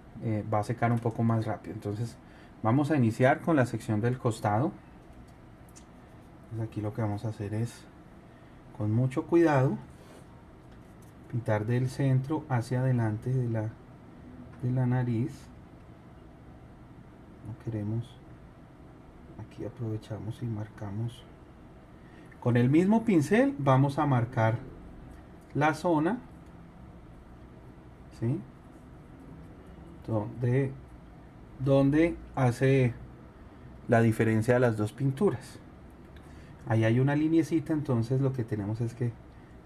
va a secar un poco más rápido. Entonces, vamos a iniciar con la sección del costado. Entonces, aquí lo que vamos a hacer es, con mucho cuidado, pintar del centro hacia adelante de la nariz. No queremos, aquí aprovechamos y marcamos. Con el mismo pincel vamos a marcar la zona, ¿sí? Donde hace la diferencia de las dos pinturas. Ahí hay una linecita, entonces lo que tenemos es que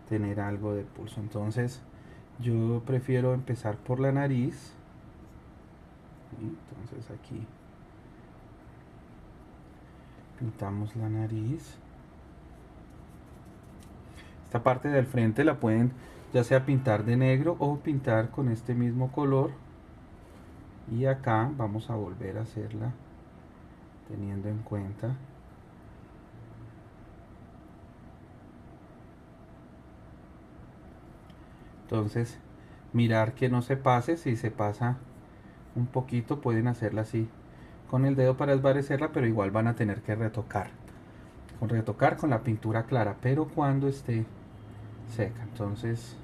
tener algo de pulso. Entonces yo prefiero empezar por la nariz. Entonces aquí pintamos la nariz. Esta parte del frente la pueden ya sea pintar de negro o pintar con este mismo color. Y acá vamos a volver a hacerla teniendo en cuenta entonces mirar que no se pase. Si se pasa un poquito pueden hacerla así con el dedo para esvanecerla, pero igual van a tener que retocar con la pintura clara, pero cuando esté seca. Entonces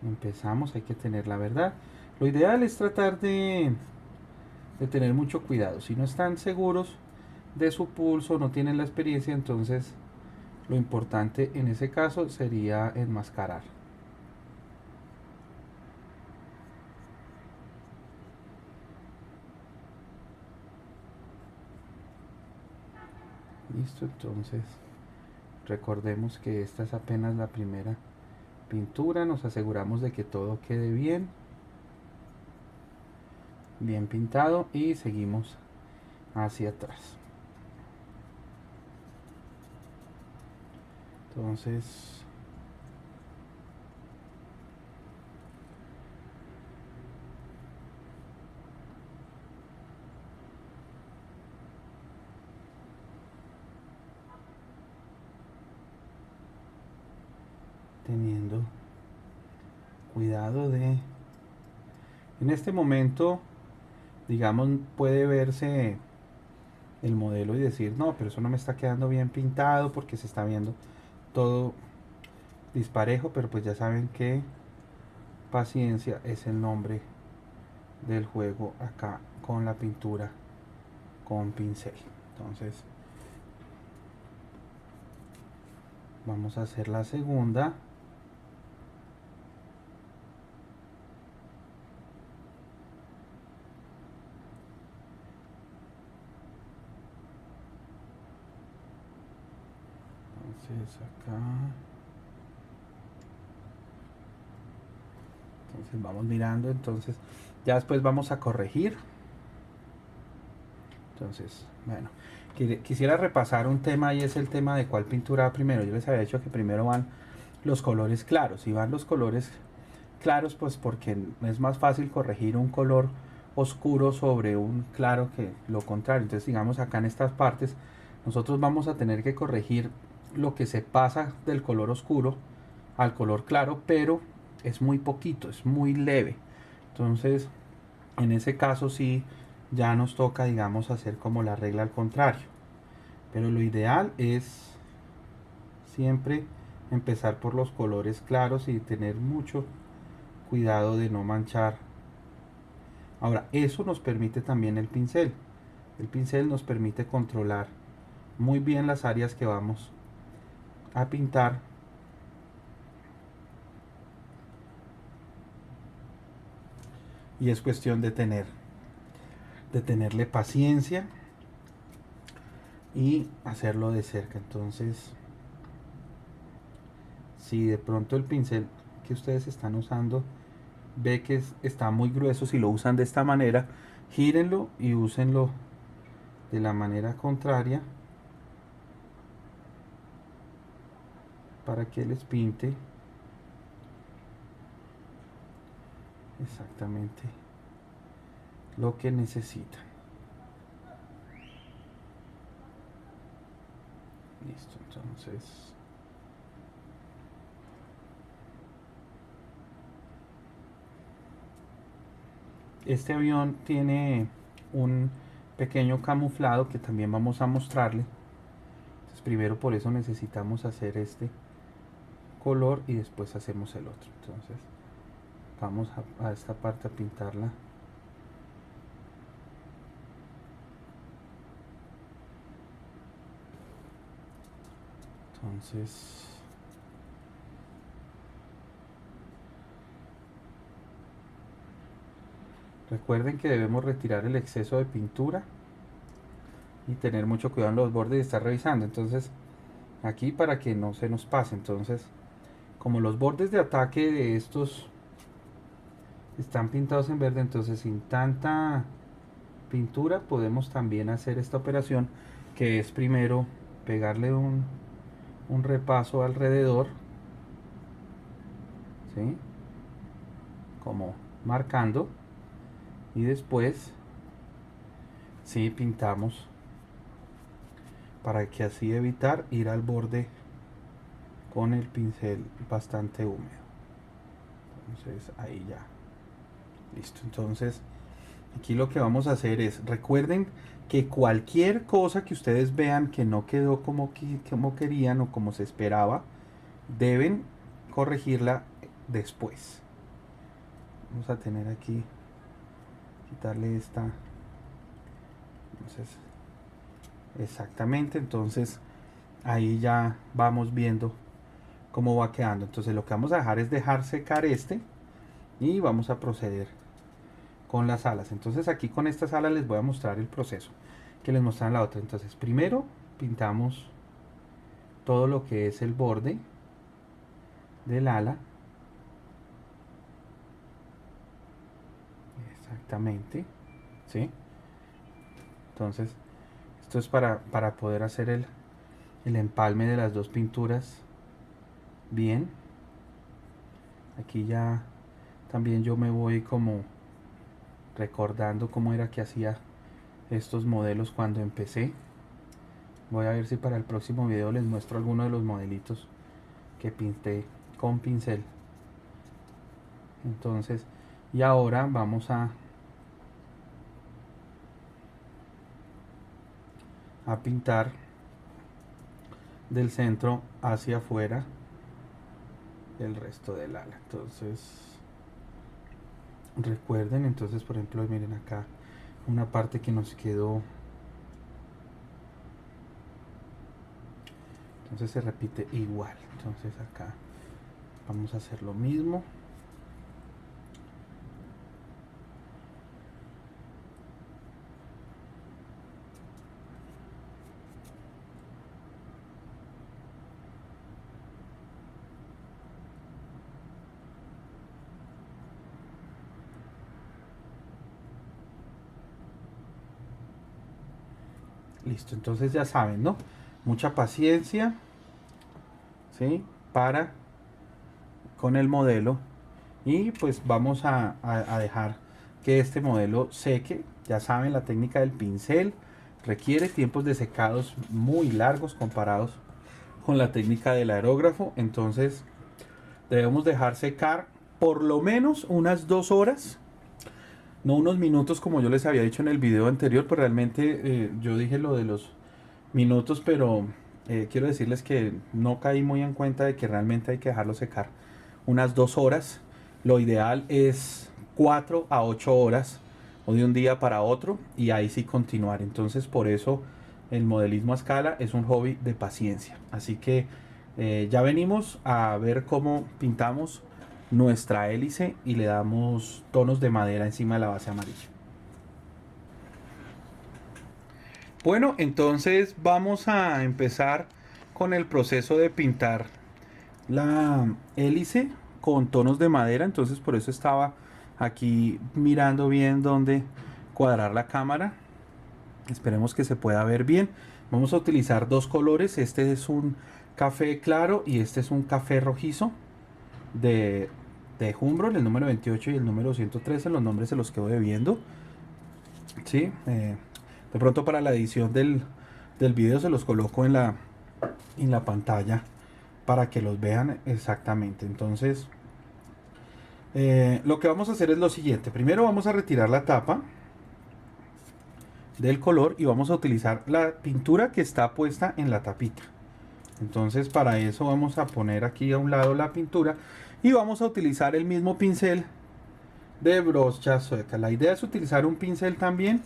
empezamos, hay que tener la verdad. Lo ideal es tratar de tener mucho cuidado. Si no están seguros de su pulso, no tienen la experiencia, entonces lo importante en ese caso sería enmascarar. Listo, entonces recordemos que esta es apenas la primera pintura. Nos aseguramos de que todo quede bien. bien pintado y seguimos hacia atrás. Entonces teniendo cuidado de, en este momento, digamos, puede verse el modelo y decir, no, pero eso no me está quedando bien pintado porque se está viendo todo disparejo, pero pues ya saben que paciencia es el nombre del juego acá con la pintura con pincel. Entonces vamos a hacer la segunda. Entonces acá, entonces vamos mirando, entonces ya después vamos a corregir. Entonces, bueno, quisiera repasar un tema y es el tema de cuál pintura va primero. Yo les había dicho que primero van los colores claros, y van los colores claros pues porque es más fácil corregir un color oscuro sobre un claro que lo contrario. Entonces, digamos, acá en estas partes nosotros vamos a tener que corregir lo que se pasa del color oscuro al color claro, pero es muy poquito, es muy leve. Entonces, en ese caso sí ya nos toca, digamos, hacer como la regla al contrario. Pero lo ideal es siempre empezar por los colores claros y tener mucho cuidado de no manchar. Ahora, eso nos permite también el pincel. El pincel nos permite controlar muy bien las áreas que vamos a pintar. Y es cuestión de tenerle paciencia y hacerlo de cerca. Entonces, si de pronto el pincel que ustedes están usando ve que está muy grueso, si lo usan de esta manera, gírenlo y úsenlo de la manera contraria para que les pinte exactamente lo que necesitan. Listo, entonces este avión tiene un pequeño camuflado que también vamos a mostrarle. Entonces, primero por eso necesitamos hacer este color y después hacemos el otro. Entonces vamos a esta parte a pintarla. Entonces recuerden que debemos retirar el exceso de pintura y tener mucho cuidado en los bordes y estar revisando. Entonces aquí para que no se nos pase. Entonces, como los bordes de ataque de estos están pintados en verde, entonces sin tanta pintura podemos también hacer esta operación, que es primero pegarle un repaso alrededor, ¿sí? Como marcando, y después sí pintamos para que así evitar ir al borde con el pincel bastante húmedo. Entonces ahí ya listo. Entonces aquí lo que vamos a hacer es, recuerden que cualquier cosa que ustedes vean que no quedó como querían o como se esperaba, deben corregirla después. Vamos a tener aquí, quitarle esta. Entonces, exactamente, entonces ahí ya vamos viendo cómo va quedando. Entonces lo que vamos a dejar es dejar secar este y vamos a proceder con las alas. Entonces aquí con estas alas les voy a mostrar el proceso que les mostré en la otra. Entonces primero pintamos todo lo que es el borde del ala, exactamente, ¿sí? Entonces esto es para poder hacer el empalme de las dos pinturas bien. Aquí ya también yo me voy como recordando cómo era que hacía estos modelos cuando empecé. Voy a ver si para el próximo video les muestro algunos de los modelitos que pinté con pincel. Entonces, y ahora vamos a pintar del centro hacia afuera el resto del ala. Entonces, recuerden, entonces por ejemplo, miren acá una parte que nos quedó. Entonces se repite igual. Entonces acá vamos a hacer lo mismo. Listo, entonces ya saben, ¿no? Mucha paciencia, ¿sí? Para con el modelo. Y pues vamos a dejar que este modelo seque. Ya saben, la técnica del pincel requiere tiempos de secados muy largos comparados con la técnica del aerógrafo. Entonces debemos dejar secar por lo menos unas 2 horas. No unos minutos como yo les había dicho en el video anterior, pues realmente yo dije lo de los minutos, pero quiero decirles que no caí muy en cuenta de que realmente hay que dejarlo secar unas 2 horas. Lo ideal es 4 a 8 horas o de un día para otro y ahí sí continuar. Entonces por eso el modelismo a escala es un hobby de paciencia. Así que ya venimos a ver cómo pintamos nuestra hélice y le damos tonos de madera encima de la base amarilla. Bueno, entonces vamos a empezar con el proceso de pintar la hélice con tonos de madera. Entonces por eso estaba aquí mirando bien dónde cuadrar la cámara. Esperemos que se pueda ver bien. Vamos a utilizar dos colores. Este es un café claro y este es un café rojizo de Humbrol, el número 28 y el número 113. Los nombres se los quedo debiendo. ¿Sí? De pronto para la edición del video se los coloco en la pantalla para que los vean exactamente. Entonces lo que vamos a hacer es lo siguiente. Primero vamos a retirar la tapa del color y vamos a utilizar la pintura que está puesta en la tapita. Entonces para eso vamos a poner aquí a un lado la pintura y vamos a utilizar el mismo pincel de brocha sueca. La idea es utilizar un pincel también,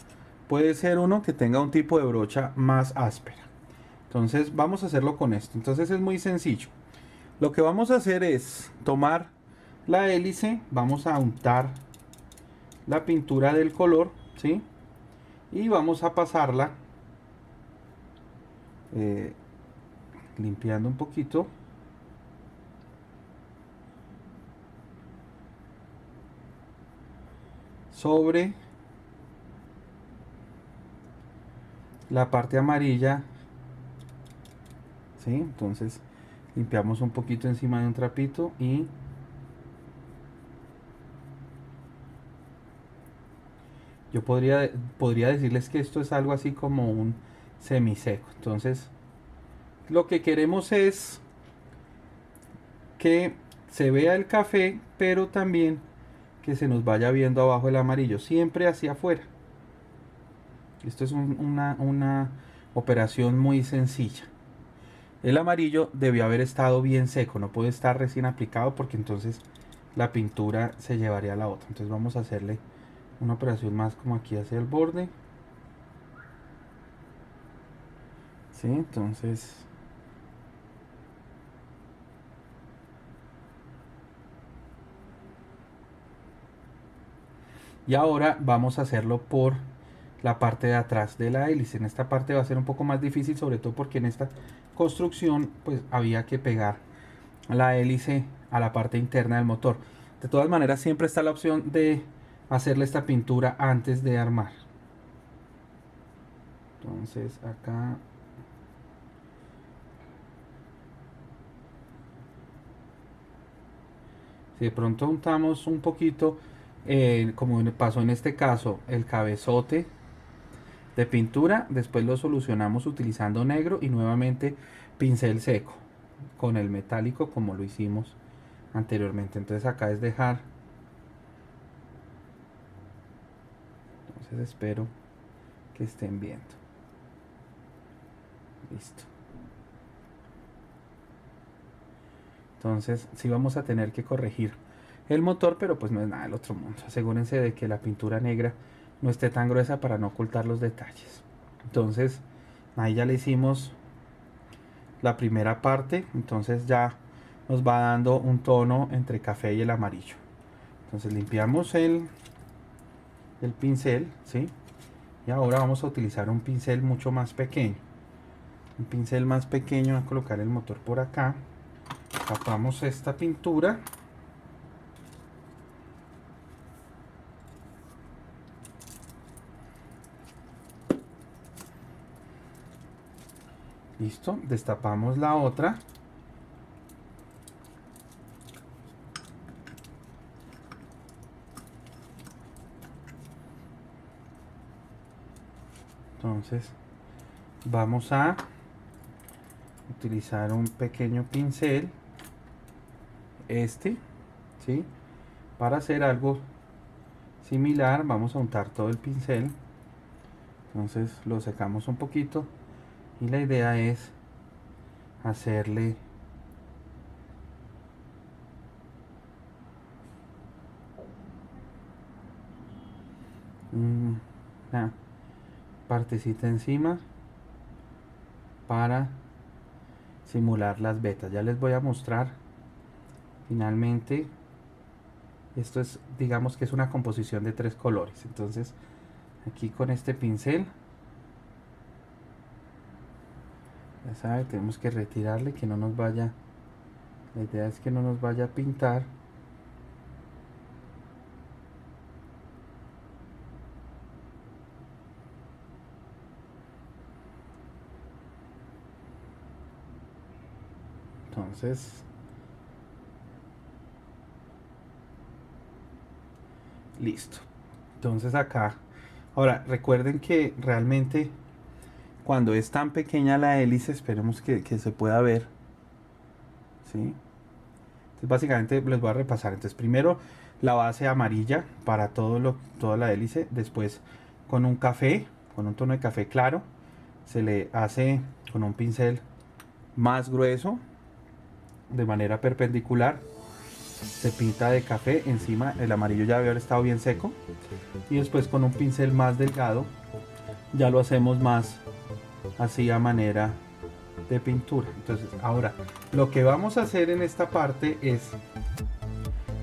puede ser uno que tenga un tipo de brocha más áspera. Entonces vamos a hacerlo con esto. Entonces es muy sencillo. Lo que vamos a hacer es tomar la hélice, vamos a untar la pintura del color, ¿sí? Y vamos a pasarla limpiando un poquito sobre la parte amarilla, ¿sí? Entonces limpiamos un poquito encima de un trapito y yo podría decirles que esto es algo así como un semiseco. Entonces lo que queremos es que se vea el café, pero también que se nos vaya viendo abajo el amarillo, siempre hacia afuera. Esto es una operación muy sencilla. El amarillo debió haber estado bien seco, no puede estar recién aplicado porque entonces la pintura se llevaría a la otra. Entonces vamos a hacerle una operación más como aquí hacia el borde. ¿Sí? Entonces y ahora vamos a hacerlo por la parte de atrás de la hélice. En esta parte va a ser un poco más difícil, sobre todo porque en esta construcción pues había que pegar la hélice a la parte interna del motor. De todas maneras siempre está la opción de hacerle esta pintura antes de armar. Entonces acá si de pronto untamos un poquito, como pasó en este caso, el cabezote de pintura, después lo solucionamos utilizando negro y nuevamente pincel seco con el metálico como lo hicimos anteriormente. Entonces acá es dejar, entonces espero que estén viendo. Listo. Entonces sí vamos a tener que corregir el motor, pero pues no es nada del otro mundo. Asegúrense de que la pintura negra no esté tan gruesa para no ocultar los detalles. Entonces ahí ya le hicimos la primera parte, entonces ya nos va dando un tono entre café y el amarillo. Entonces limpiamos el pincel, ¿sí? Y ahora vamos a utilizar un pincel mucho más pequeño. Un pincel más pequeño, a colocar el motor por acá. Tapamos esta pintura. Listo, destapamos la otra. Entonces vamos a utilizar un pequeño pincel, ¿sí? Para hacer algo similar. Vamos a untar todo el pincel. Entonces lo secamos un poquito y la idea es hacerle una partecita encima para simular las vetas. Ya les voy a mostrar finalmente. Esto es, digamos que es una composición de 3 colores. Entonces aquí con este pincel, ya sabe, tenemos que retirarle, que no nos vaya, la idea es que no nos vaya a pintar. Entonces listo. Entonces acá, ahora recuerden que realmente cuando es tan pequeña la hélice, esperemos que se pueda ver, ¿sí? Entonces básicamente les voy a repasar. Entonces primero la base amarilla para toda la hélice, después con un café, con un tono de café claro, se le hace con un pincel más grueso de manera perpendicular, se pinta de café encima. El amarillo ya debe haber estado bien seco, y después con un pincel más delgado ya lo hacemos más así a manera de pintura. Entonces ahora lo que vamos a hacer en esta parte es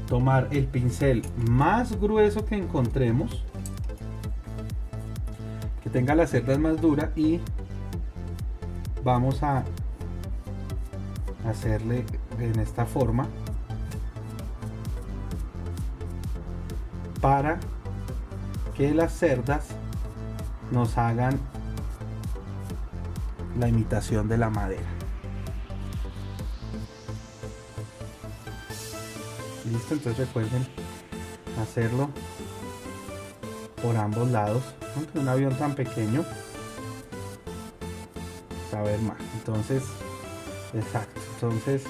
tomar el pincel más grueso que encontremos, que tenga las cerdas más duras, y vamos a hacerle en esta forma para que las cerdas nos hagan la imitación de la madera. Listo, entonces recuerden hacerlo por ambos lados. Aunque un avión tan pequeño, saber más. Entonces, exacto. Entonces,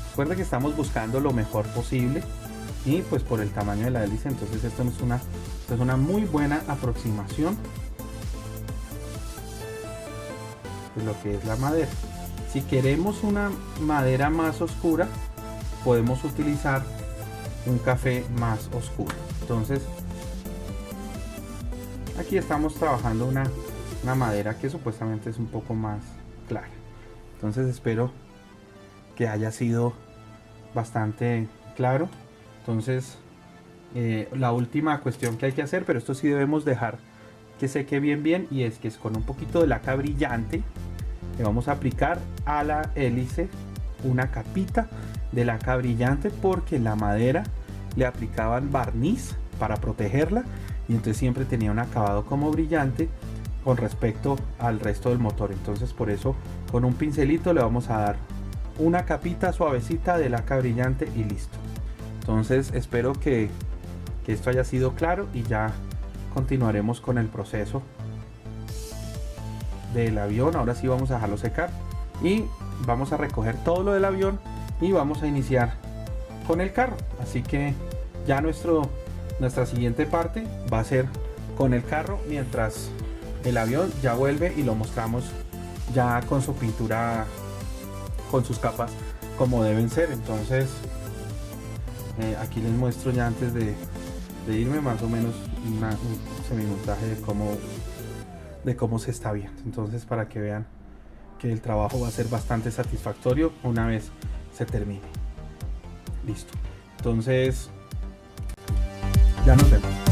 recuerda que estamos buscando lo mejor posible, y pues por el tamaño de la hélice, entonces esto es una muy buena aproximación de lo que es la madera. Si queremos una madera más oscura, podemos utilizar un café más oscuro. Entonces aquí estamos trabajando una madera que supuestamente es un poco más clara. Entonces espero que haya sido bastante claro. Entonces la última cuestión que hay que hacer, pero esto sí debemos dejar que seque bien, y es que es con un poquito de laca brillante le vamos a aplicar a la hélice una capita de laca brillante, porque la madera le aplicaban barniz para protegerla y entonces siempre tenía un acabado como brillante con respecto al resto del motor. Entonces por eso con un pincelito le vamos a dar una capita suavecita de laca brillante y listo. Entonces espero que esto haya sido claro y ya continuaremos con el proceso del avión. Ahora sí vamos a dejarlo secar y vamos a recoger todo lo del avión y vamos a iniciar con el carro. Así que ya nuestra siguiente parte va a ser con el carro, mientras el avión ya vuelve y lo mostramos ya con su pintura, con sus capas como deben ser. Entonces aquí les muestro ya antes de irme más o menos un semimontaje de cómo se está viendo. Entonces para que vean que el trabajo va a ser bastante satisfactorio una vez se termine. Listo. Entonces ya nos vemos.